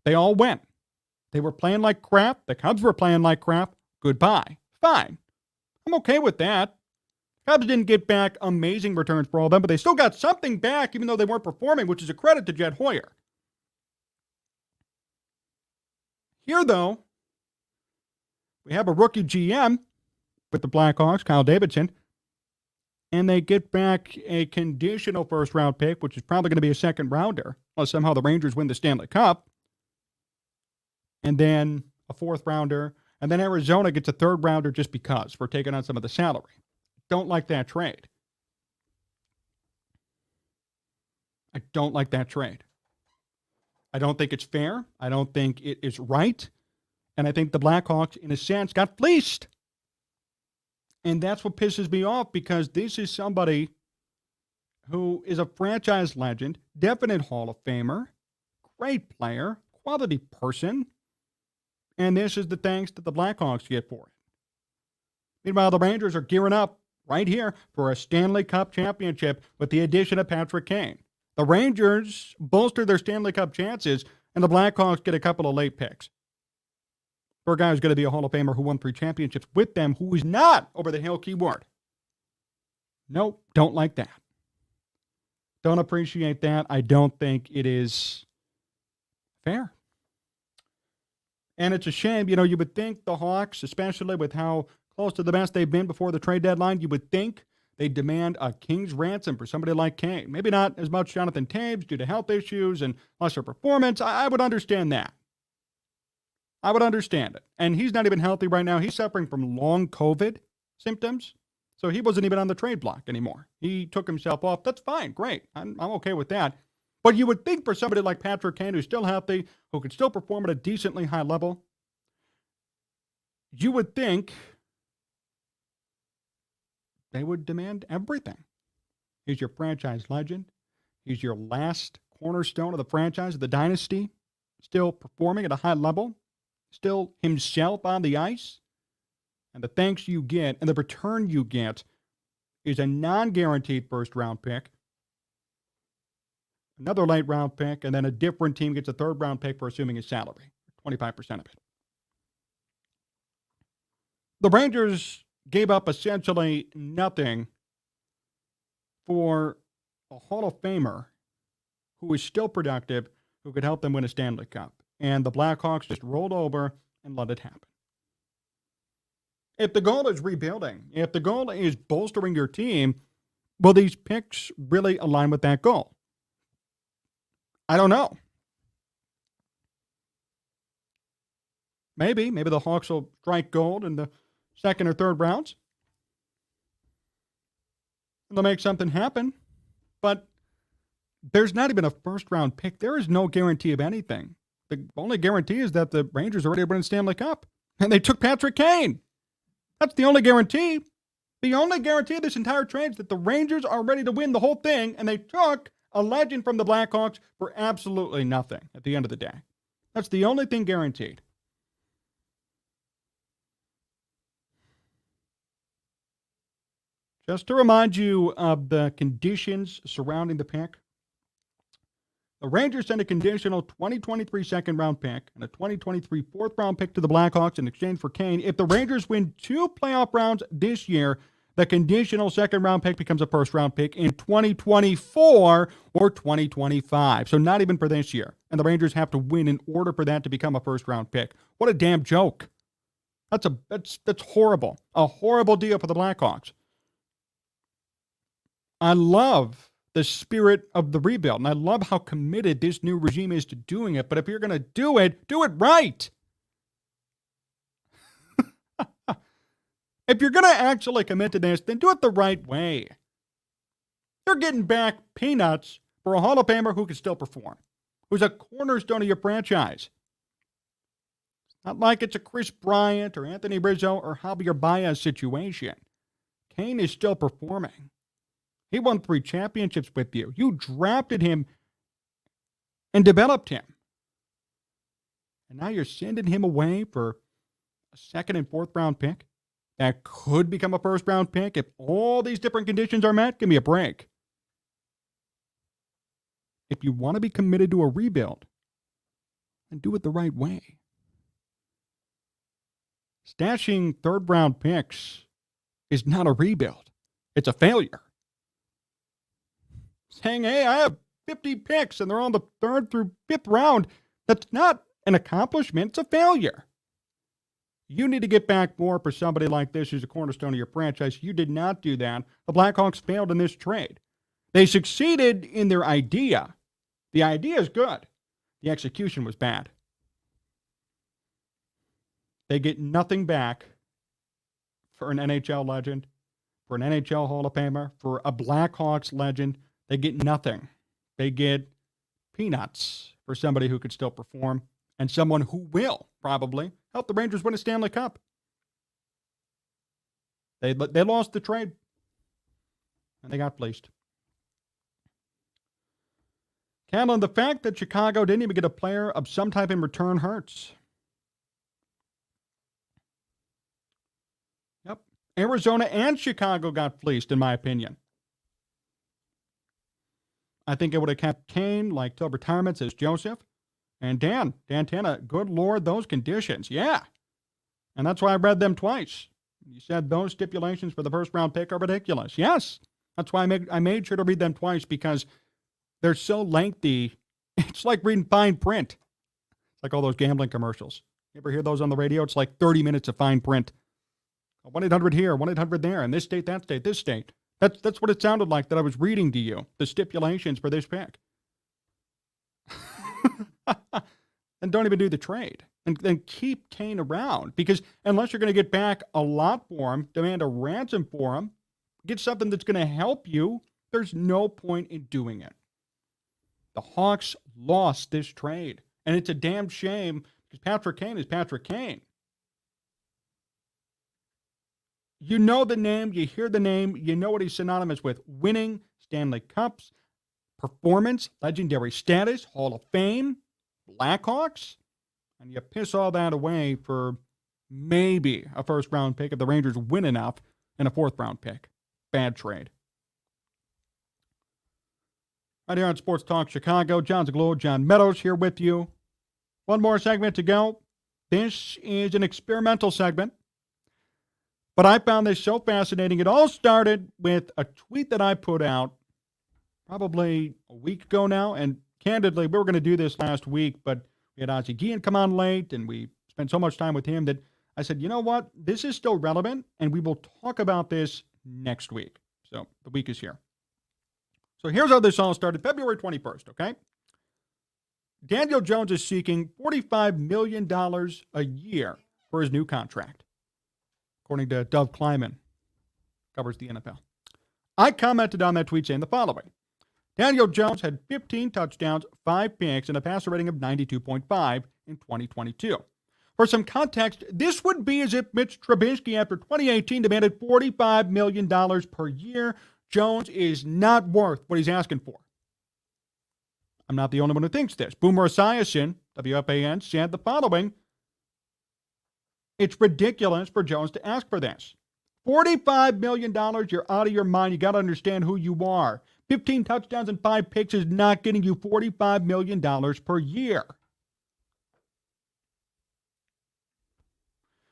They all went. They were playing like crap. The Cubs were playing like crap. Goodbye. Fine. I'm okay with that. Cubs didn't get back amazing returns for all of them, but they still got something back even though they weren't performing, which is a credit to Jed Hoyer. Here, though, we have a rookie GM with the Blackhawks, Kyle Davidson, and they get back a conditional first-round pick, which is probably going to be a second-rounder, unless somehow the Rangers win the Stanley Cup, and then a fourth-rounder, and then Arizona gets a third-rounder just because for taking on some of the salary. Don't like that trade. I don't like that trade. I don't think it's fair. I don't think it is right. And I think the Blackhawks, in a sense, got fleeced. And that's what pisses me off, because this is somebody who is a franchise legend, definite Hall of Famer, great player, quality person. And this is the thanks that the Blackhawks get for it. Meanwhile, the Rangers are gearing up right here for a Stanley Cup championship with the addition of Patrick Kane. The Rangers bolster their Stanley Cup chances, and the Blackhawks get a couple of late picks. For a guy who's going to be a Hall of Famer who won 3 championships with them, who is not over the hill keyword. Nope, don't like that. Don't appreciate that. I don't think it is fair. And it's a shame. You know, you would think the Hawks, especially with how close to the best they've been before the trade deadline, you would think they demand a king's ransom for somebody like Kane. Maybe not as much Jonathan Toews due to health issues and lesser performance. I would understand that. I would understand it. And he's not even healthy right now. He's suffering from long COVID symptoms. So he wasn't even on the trade block anymore. He took himself off. That's fine. Great. I'm okay with that. But you would think for somebody like Patrick Kane, who's still healthy, who could still perform at a decently high level, you would think they would demand everything. He's your franchise legend. He's your last cornerstone of the franchise, of the dynasty, still performing at a high level, still himself on the ice. And the thanks you get and the return you get is a non-guaranteed first-round pick, another late-round pick, and then a different team gets a third-round pick for assuming his salary, 25% of it. The Rangers gave up essentially nothing for a Hall of Famer who is still productive, who could help them win a Stanley Cup. And the Blackhawks just rolled over and let it happen. If the goal is rebuilding, if the goal is bolstering your team, will these picks really align with that goal? I don't know. Maybe the Hawks will strike gold in the second or third rounds. They'll make something happen. But there's not even a first-round pick. There is no guarantee of anything. The only guarantee is that the Rangers are ready to win a Stanley Cup. And they took Patrick Kane. That's the only guarantee. The only guarantee of this entire trade is that the Rangers are ready to win the whole thing, and they took a legend from the Blackhawks for absolutely nothing at the end of the day. That's the only thing guaranteed. Just to remind you of the conditions surrounding the pick, the Rangers sent a conditional 2023 second-round pick and a 2023 fourth-round pick to the Blackhawks in exchange for Kane. If the Rangers win 2 playoff rounds this year, the conditional second-round pick becomes a first-round pick in 2024 or 2025. So not even for this year. And the Rangers have to win in order for that to become a first-round pick. What a damn joke. That's horrible. A horrible deal for the Blackhawks. I love the spirit of the rebuild, and I love how committed this new regime is to doing it. But if you're going to do it right. If you're going to actually commit to this, then do it the right way. You're getting back peanuts for a Hall of Famer who can still perform, who's a cornerstone of your franchise. Not like it's a Chris Bryant or Anthony Rizzo or Javier Baez situation. Kane is still performing. He won 3 championships with you. You drafted him and developed him. And now you're sending him away for a second and fourth round pick that could become a first round pick if all these different conditions are met. Give me a break. If you want to be committed to a rebuild, then do it the right way. Stashing third round picks is not a rebuild. It's a failure. Saying, hey, I have 50 picks and they're on the third through fifth round, that's not an accomplishment. It's a failure. You need to get back more for somebody like this who's a cornerstone of your franchise. You did not do that. The Blackhawks failed in this trade. They succeeded in their idea. The idea is good. The execution was bad. They get nothing back for an NHL legend, for an NHL Hall of Famer, for a Blackhawks legend. They get nothing. They get peanuts for somebody who could still perform and someone who will probably help the Rangers win a Stanley Cup. They lost the trade, and they got fleeced. Callan, the fact that Chicago didn't even get a player of some type in return hurts. Yep. Arizona and Chicago got fleeced, in my opinion. I think it would have kept Kane like till retirement, says Joseph. And Dan Tanna, good Lord, those conditions. Yeah. And that's why I read them twice. You said those stipulations for the first round pick are ridiculous. Yes. That's why I made sure to read them twice, because they're so lengthy. It's like reading fine print. It's like all those gambling commercials. You ever hear those on the radio? It's like 30 minutes of fine print. 1-800 here, 1-800 there, and this state, that state, this state. That's what it sounded like that I was reading to you, the stipulations for this pick. And don't even do the trade. And then keep Kane around, because unless you're going to get back a lot for him, demand a ransom for him, get something that's going to help you, there's no point in doing it. The Hawks lost this trade, and it's a damn shame, because Patrick Kane is Patrick Kane. You know the name, you hear the name, you know what he's synonymous with: winning Stanley Cups, performance, legendary status, Hall of Fame, Blackhawks, and you piss all that away for maybe a first-round pick if the Rangers win enough and a fourth-round pick. Bad trade. Right here on Sports Talk Chicago, Jon Zaghloul, John Meadows here with you. One more segment to go. This is an experimental segment, but I found this so fascinating. It all started with a tweet that I put out probably a week ago now. And candidly, we were going to do this last week, but we had Ozzie Guillen come on late, and we spent so much time with him that I said, you know what? This is still relevant, and we will talk about this next week. So the week is here. So here's how this all started, February 21st, okay? Daniel Jones is seeking $45 million a year for his new contract, according to Dov Kleiman, covers the NFL. I commented on that tweet saying the following. Daniel Jones had 15 touchdowns, 5 picks, and a passer rating of 92.5 in 2022. For some context, this would be as if Mitch Trubisky, after 2018, demanded $45 million per year. Jones is not worth what he's asking for. I'm not the only one who thinks this. Boomer Esiason, WFAN, said the following. It's ridiculous for Jones to ask for this. $45 million, you're out of your mind. You got to understand who you are. 15 touchdowns and 5 picks is not getting you $45 million per year.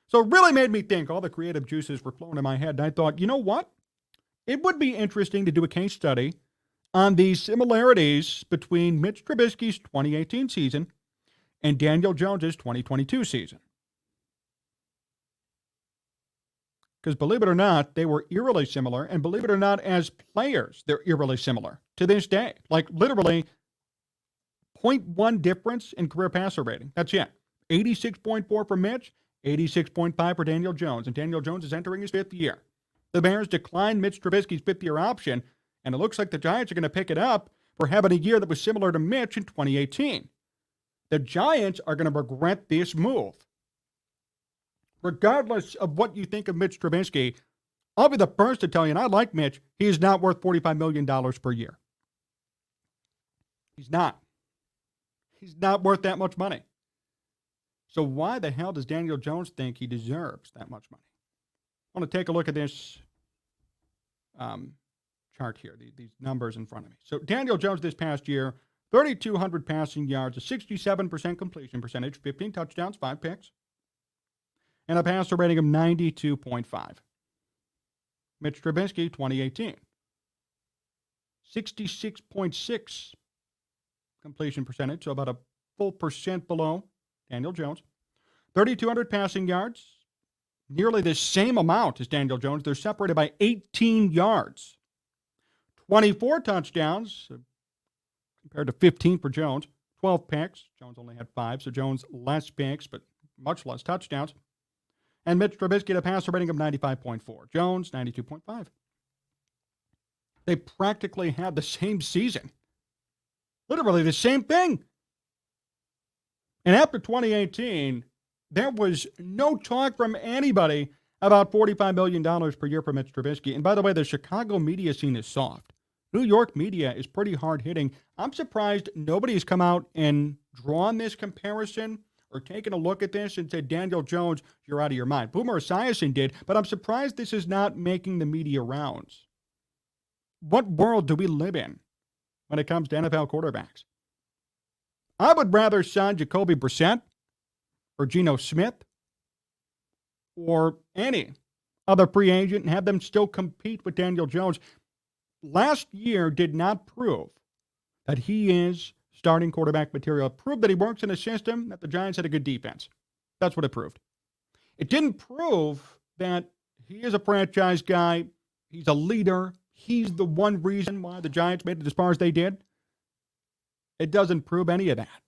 So it really made me think. All the creative juices were flowing in my head. And I thought, you know what? It would be interesting to do a case study on the similarities between Mitch Trubisky's 2018 season and Daniel Jones's 2022 season. Because believe it or not, they were eerily similar. And believe it or not, as players, they're eerily similar to this day. Like literally 0.1 difference in career passer rating. That's it. 86.4 for Mitch, 86.5 for Daniel Jones. And Daniel Jones is entering his 5th year. The Bears declined Mitch Trubisky's 5th-year option, and it looks like the Giants are going to pick it up for having a year that was similar to Mitch in 2018. The Giants are going to regret this move. Regardless of what you think of Mitch Trubisky, I'll be the first to tell you, and I like Mitch, he is not worth $45 million per year. He's not. He's not worth that much money. So why the hell does Daniel Jones think he deserves that much money? I want to take a look at this chart here, these numbers in front of me. So Daniel Jones this past year, 3,200 passing yards, a 67% completion percentage, 15 touchdowns, 5 picks, and a passer rating of 92.5. Mitch Trubisky, 2018, 66.6 completion percentage, so about a full percent below Daniel Jones. 3,200 passing yards, nearly the same amount as Daniel Jones. They're separated by 18 yards. 24 touchdowns compared to 15 for Jones. 12 picks. Jones only had 5, so Jones less picks, but much less touchdowns. And Mitch Trubisky had a passer rating of 95.4. Jones, 92.5. They practically had the same season. Literally the same thing. And after 2018, there was no talk from anybody about $45 million per year for Mitch Trubisky. And by the way, the Chicago media scene is soft. New York media is pretty hard-hitting. I'm surprised nobody has come out and drawn this comparison or taken a look at this and said, Daniel Jones, you're out of your mind. Boomer Esiason did, but I'm surprised this is not making the media rounds. What world do we live in when it comes to NFL quarterbacks? I would rather sign Jacoby Brissett or Geno Smith or any other free agent and have them still compete with Daniel Jones. Last year did not prove that he is starting quarterback material. It proved that he works in a system, that the Giants had a good defense. That's what it proved. It didn't prove that he is a franchise guy. He's a leader. He's the one reason why the Giants made it as far as they did. It doesn't prove any of that.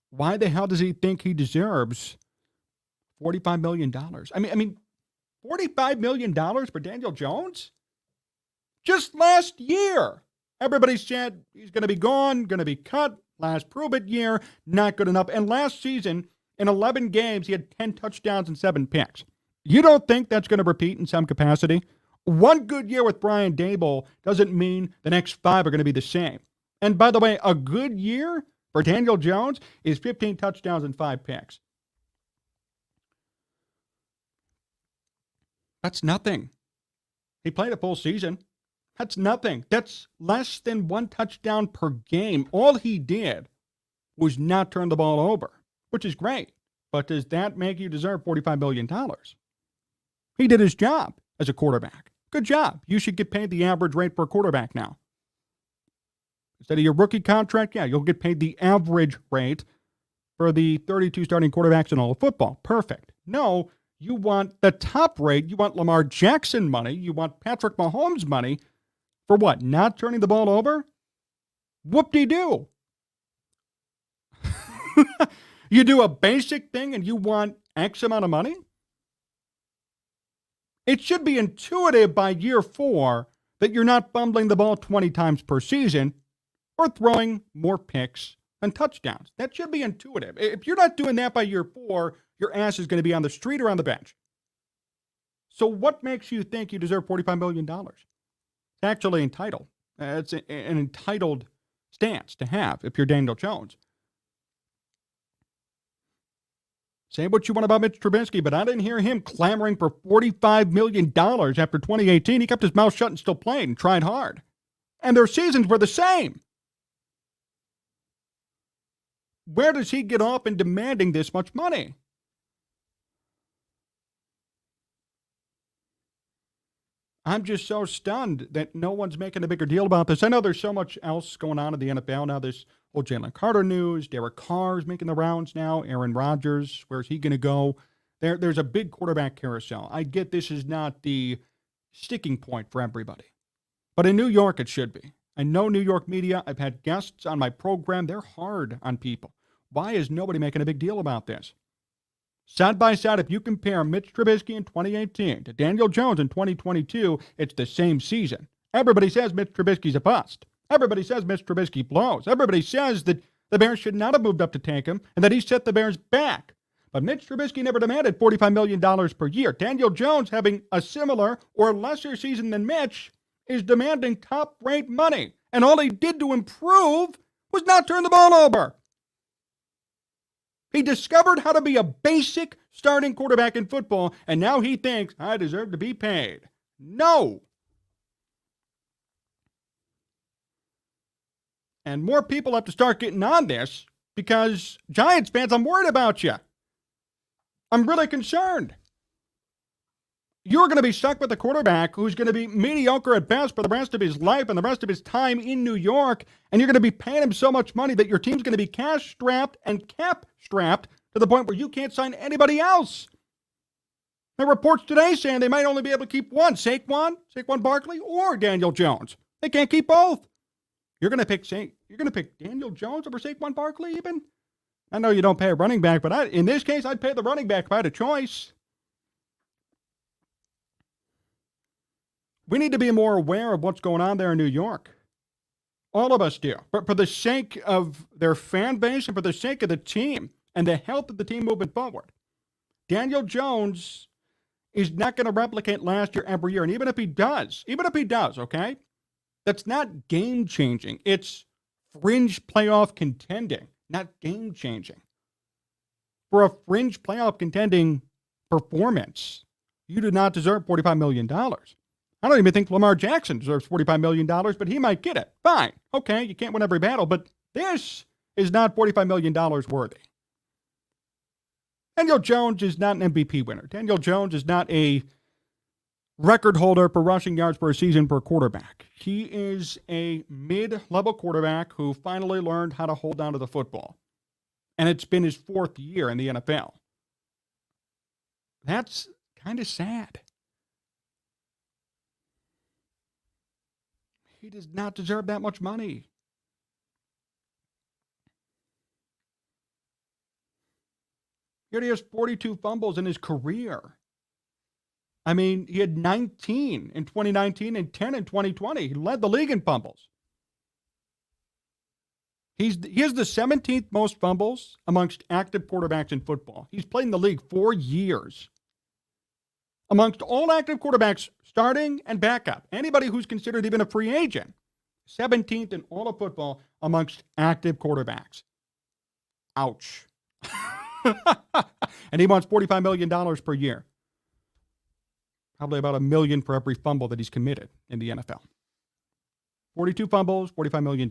Why the hell does he think he deserves $45 million? I mean, $45 million for Daniel Jones? Just last year, everybody said he's going to be gone, going to be cut. Last prove-it year, not good enough. And last season, in 11 games, he had 10 touchdowns and 7 picks. You don't think that's going to repeat in some capacity? One good year with Brian Daboll doesn't mean the next 5 are going to be the same. And by the way, a good year for Daniel Jones is 15 touchdowns and 5 picks. That's nothing. He played a full season. That's nothing. That's less than 1 touchdown per game. All he did was not turn the ball over, which is great. But does that make you deserve $45 million? He did his job as a quarterback. Good job. You should get paid the average rate for a quarterback now. Instead of your rookie contract, yeah, you'll get paid the average rate for the 32 starting quarterbacks in all of football. Perfect. No, you want the top rate. You want Lamar Jackson money. You want Patrick Mahomes money for what? Not turning the ball over? Whoop-de-doo. You do a basic thing and you want X amount of money? It should be intuitive by year 4 that you're not fumbling the ball 20 times per season or throwing more picks and touchdowns. That should be intuitive. If you're not doing that by year 4, your ass is going to be on the street or on the bench. So what makes you think you deserve $45 million? It's actually entitled. It's an entitled stance to have if you're Daniel Jones. Say what you want about Mitch Trubisky, but I didn't hear him clamoring for $45 million after 2018. He kept his mouth shut and still played and tried hard. And their seasons were the same. Where does he get off in demanding this much money? I'm just so stunned that no one's making a bigger deal about this. I know there's so much else going on in the NFL now. There's whole Jalen Carter news. Derek Carr's making the rounds now. Aaron Rodgers, where's he going to go? There's a big quarterback carousel. I get this is not the sticking point for everybody. But in New York, it should be. I know New York media. I've had guests on my program. They're hard on people. Why is nobody making a big deal about this? Side by side, if you compare Mitch Trubisky in 2018 to Daniel Jones in 2022, it's the same season. Everybody says Mitch Trubisky's a bust. Everybody says Mitch Trubisky blows. Everybody says that the Bears should not have moved up to take him and that he set the Bears back. But Mitch Trubisky never demanded $45 million per year. Daniel Jones, having a similar or lesser season than Mitch, is demanding top-rate money. And all he did to improve was not turn the ball over. He discovered how to be a basic starting quarterback in football, and now he thinks, I deserve to be paid. No. And more people have to start getting on this because, Giants fans, I'm worried about you. I'm really concerned. You're going to be stuck with a quarterback who's going to be mediocre at best for the rest of his life and the rest of his time in New York, and you're going to be paying him so much money that your team's going to be cash-strapped and cap-strapped to the point where you can't sign anybody else. There are reports today saying they might only be able to keep one, Saquon Barkley, or Daniel Jones. They can't keep both. You're going to pick Daniel Jones over Saquon Barkley even? I know you don't pay a running back, but in this case, I'd pay the running back if I had a choice. We need to be more aware of what's going on there in New York. All of us do. But for the sake of their fan base and for the sake of the team and the health of the team moving forward, Daniel Jones is not going to replicate last year every year. And even if he does, okay, that's not game-changing. It's fringe playoff contending, not game-changing. For a fringe playoff contending performance, you do not deserve $45 million. I don't even think Lamar Jackson deserves $45 million, but he might get it. Fine. Okay, you can't win every battle, but this is not $45 million worthy. Daniel Jones is not an MVP winner. Daniel Jones is not a record holder for rushing yards per season per quarterback. He is a mid-level quarterback who finally learned how to hold on to the football. And it's been his 4th year in the NFL. That's kind of sad. He does not deserve that much money. He already has 42 fumbles in his career. I mean, he had 19 in 2019 and 10 in 2020. He led the league in fumbles. He has the 17th most fumbles amongst active quarterbacks in football. He's played in the league 4 years. Amongst all active quarterbacks, starting and backup, anybody who's considered even a free agent, 17th in all of football amongst active quarterbacks. Ouch. And he wants $45 million per year. Probably about $1 million for every fumble that he's committed in the NFL. 42 fumbles, $45 million.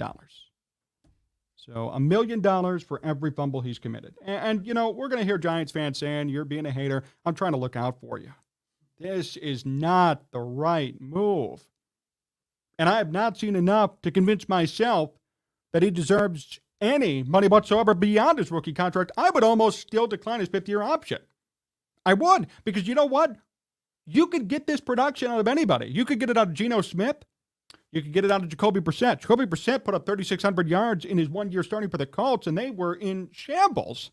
So $1 million for every fumble he's committed. And you know, we're going to hear Giants fans saying, you're being a hater. I'm trying to look out for you. This is not the right move. And I have not seen enough to convince myself that he deserves any money whatsoever beyond his rookie contract, I would almost still decline his fifth-year option. I would, because you know what? You could get this production out of anybody. You could get it out of Geno Smith. You could get it out of Jacoby Brissett. Jacoby Brissett put up 3,600 yards in his 1 year starting for the Colts, and they were in shambles.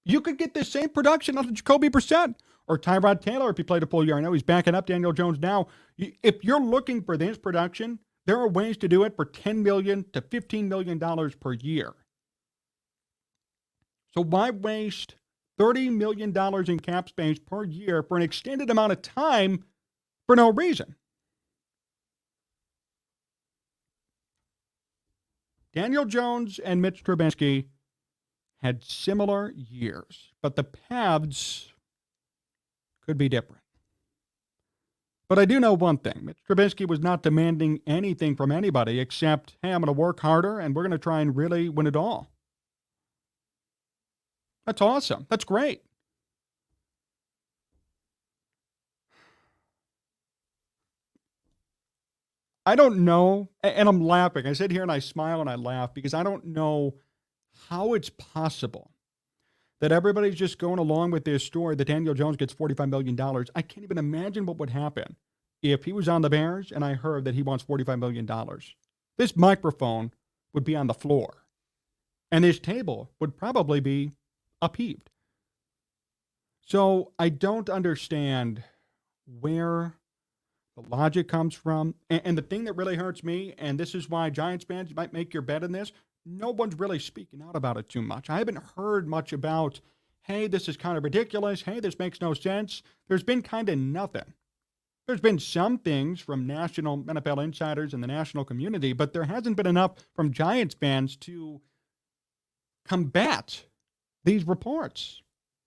You could get this same production out of Jacoby Brissett or Tyrod Taylor if he played a full year. I know he's backing up Daniel Jones now. If you're looking for this production, there are ways to do it for $10 million to $15 million per year. So why waste $30 million in cap space per year for an extended amount of time for no reason? Daniel Jones and Mitch Trubisky had similar years, but the paths could be different. But I do know one thing. Mitch Trubisky was not demanding anything from anybody except, hey, I'm going to work harder and we're going to try and really win it all. That's awesome. That's great. I don't know, and I'm laughing. I sit here and I smile and I laugh because I don't know how it's possible that everybody's just going along with this story that Daniel Jones gets $45 million. I can't even imagine what would happen if he was on the Bears and I heard that he wants $45 million. This microphone would be on the floor, and this table would probably be upheaved. So I don't understand where the logic comes from. And the thing that really hurts me, and this is why Giants fans, you might make your bet in this, no one's really speaking out about it too much. I haven't heard much about, hey, this is kind of ridiculous. Hey, this makes no sense. There's been kind of nothing. There's been some things from national NFL insiders and the national community, but there hasn't been enough from Giants fans to combat these reports.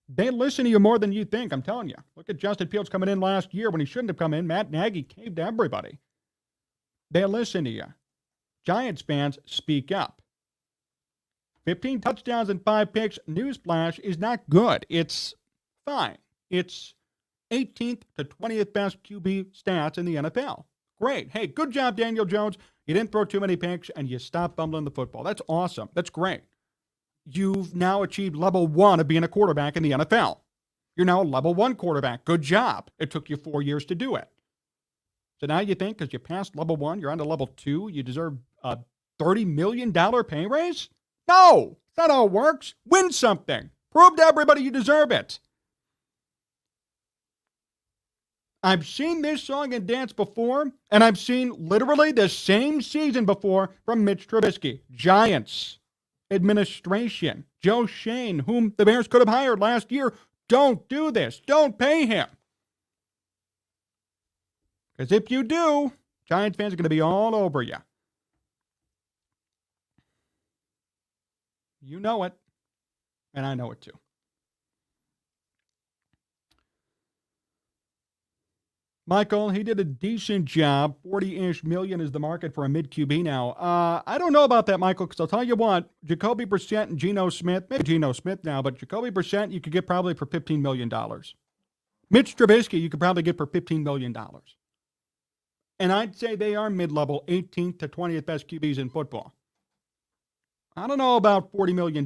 They listen to you more than you think, I'm telling you. Look at Justin Fields coming in last year when he shouldn't have come in. Matt Nagy caved to everybody. They listen to you. Giants fans, speak up. 15 touchdowns and 5 picks, newsflash, is not good. It's fine. It's 18th to 20th best QB stats in the NFL. Great. Hey, good job, Daniel Jones. You didn't throw too many picks, and you stopped fumbling the football. That's awesome. That's great. You've now achieved level 1 of being a quarterback in the NFL. You're now a level 1 quarterback. Good job. It took you 4 years to do it. So now you think because you passed level 1, you're on to level 2, you deserve a $30 million pay raise? No, that's not how it works. Win something. Prove to everybody you deserve it. I've seen this song and dance before, and I've seen literally the same season before from Mitch Trubisky. Giants administration, Joe Shane, whom the Bears could have hired last year. Don't do this. Don't pay him. Because if you do, Giants fans are going to be all over you. You know it, and I know it too. Michael, he did a decent job. 40-ish million is the market for a mid-QB now. I don't know about that, Michael, because I'll tell you what, Jacoby Brissett and Geno Smith, maybe Geno Smith now, but Jacoby Brissett you could get probably for $15 million. Mitch Trubisky you could probably get for $15 million. And I'd say they are mid-level, 18th to 20th best QBs in football. I don't know about $40 million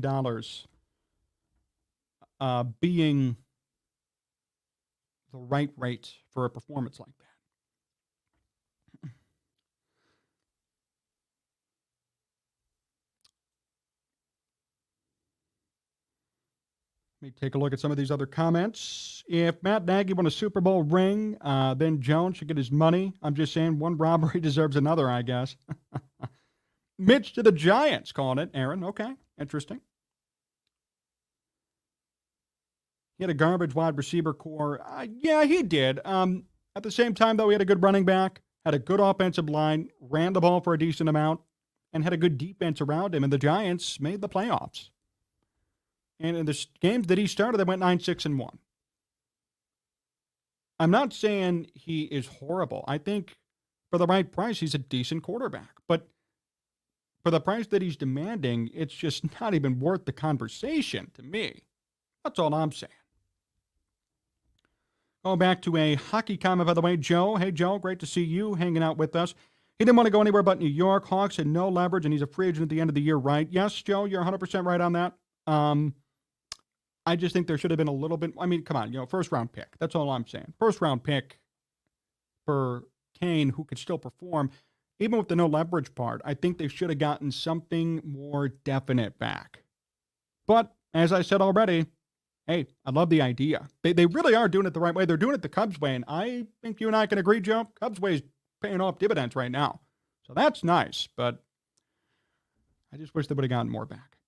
being the right rate for a performance like that. Let me take a look at some of these other comments. If Matt Nagy won a Super Bowl ring, then Jones should get his money. I'm just saying one robbery deserves another, I guess. Mitch to the Giants, calling it. Aaron, okay, interesting. He had a garbage wide receiver core. Yeah, he did. At the same time, though, he had a good running back, had a good offensive line, ran the ball for a decent amount, and had a good defense around him, and the Giants made the playoffs. And in the games that he started, they went 9-6-1. I'm not saying he is horrible. I think for the right price, he's a decent quarterback. But for the price that he's demanding, it's just not even worth the conversation to me. That's all I'm saying. Going back to a hockey comment, by the way, Joe. Hey, Joe, great to see you hanging out with us. He didn't want to go anywhere but New York. Hawks had no leverage, and he's a free agent at the end of the year, right? Yes, Joe, you're 100% right on that. I just think there should have been a little bit. I mean, come on, first round pick. That's all I'm saying. First round pick for Kane, who could still perform, even with the no leverage part. I think they should have gotten something more definite back. But as I said already, hey, I love the idea. They really are doing it the right way. They're doing it the Cubs way, and I think you and I can agree, Joe. Cubs way is paying off dividends right now. So that's nice, but I just wish they would have gotten more back.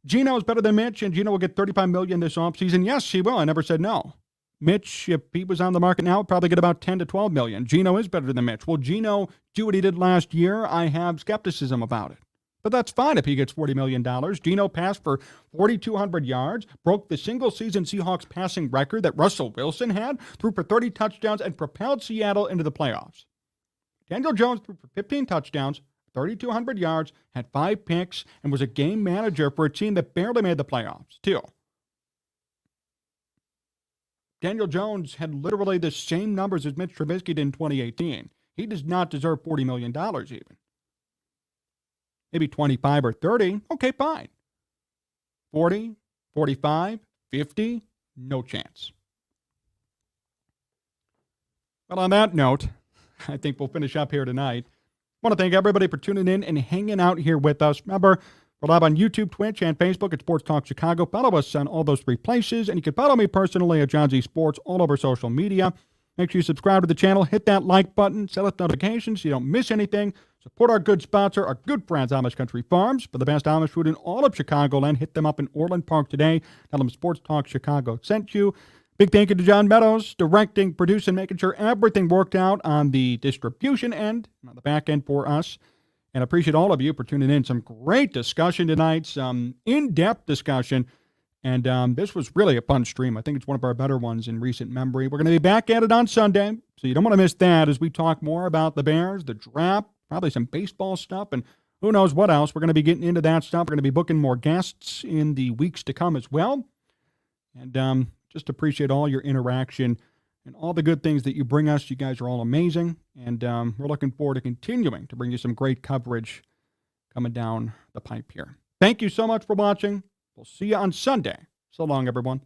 Gino is better than Mitch, and Gino will get $35 million this offseason. Yes, he will. I never said no. Mitch, if he was on the market now, would probably get about $10 to $12 million. Gino is better than Mitch. Will Gino do what he did last year? I have skepticism about it. But that's fine if he gets $40 million. Gino passed for 4,200 yards, broke the single-season Seahawks passing record that Russell Wilson had, threw for 30 touchdowns, and propelled Seattle into the playoffs. Daniel Jones threw for 15 touchdowns, 3,200 yards, had 5 picks, and was a game manager for a team that barely made the playoffs, too. Daniel Jones had literally the same numbers as Mitch Trubisky did in 2018. He does not deserve $40 million even. Maybe 25 or 30, okay, fine. 40, 45, 50, no chance. Well, on that note, I think we'll finish up here tonight. I want to thank everybody for tuning in and hanging out here with us. Remember, we're live on YouTube, Twitch, and Facebook at Sports Talk Chicago. Follow us on all those 3 places, and you can follow me personally at Jon Z Sports all over social media. Make sure you subscribe to the channel, hit that like button, set up notifications so you don't miss anything. Support our good sponsor, our good friends, Amish Country Farms, for the best Amish food in all of Chicagoland. Hit them up in Orland Park today. Tell them Sports Talk Chicago sent you. Big thank you to John Meadows, directing, producing, making sure everything worked out on the distribution end, on the back end for us. And I appreciate all of you for tuning in. Some great discussion tonight, some in-depth discussion. And this was really a fun stream. I think it's one of our better ones in recent memory. We're going to be back at it on Sunday, so you don't want to miss that as we talk more about the Bears, the draft, probably some baseball stuff, and who knows what else. We're going to be getting into that stuff. We're going to be booking more guests in the weeks to come as well. And just appreciate all your interaction and all the good things that you bring us. You guys are all amazing, and we're looking forward to continuing to bring you some great coverage coming down the pipe here. Thank you so much for watching. We'll see you on Sunday. So long, everyone.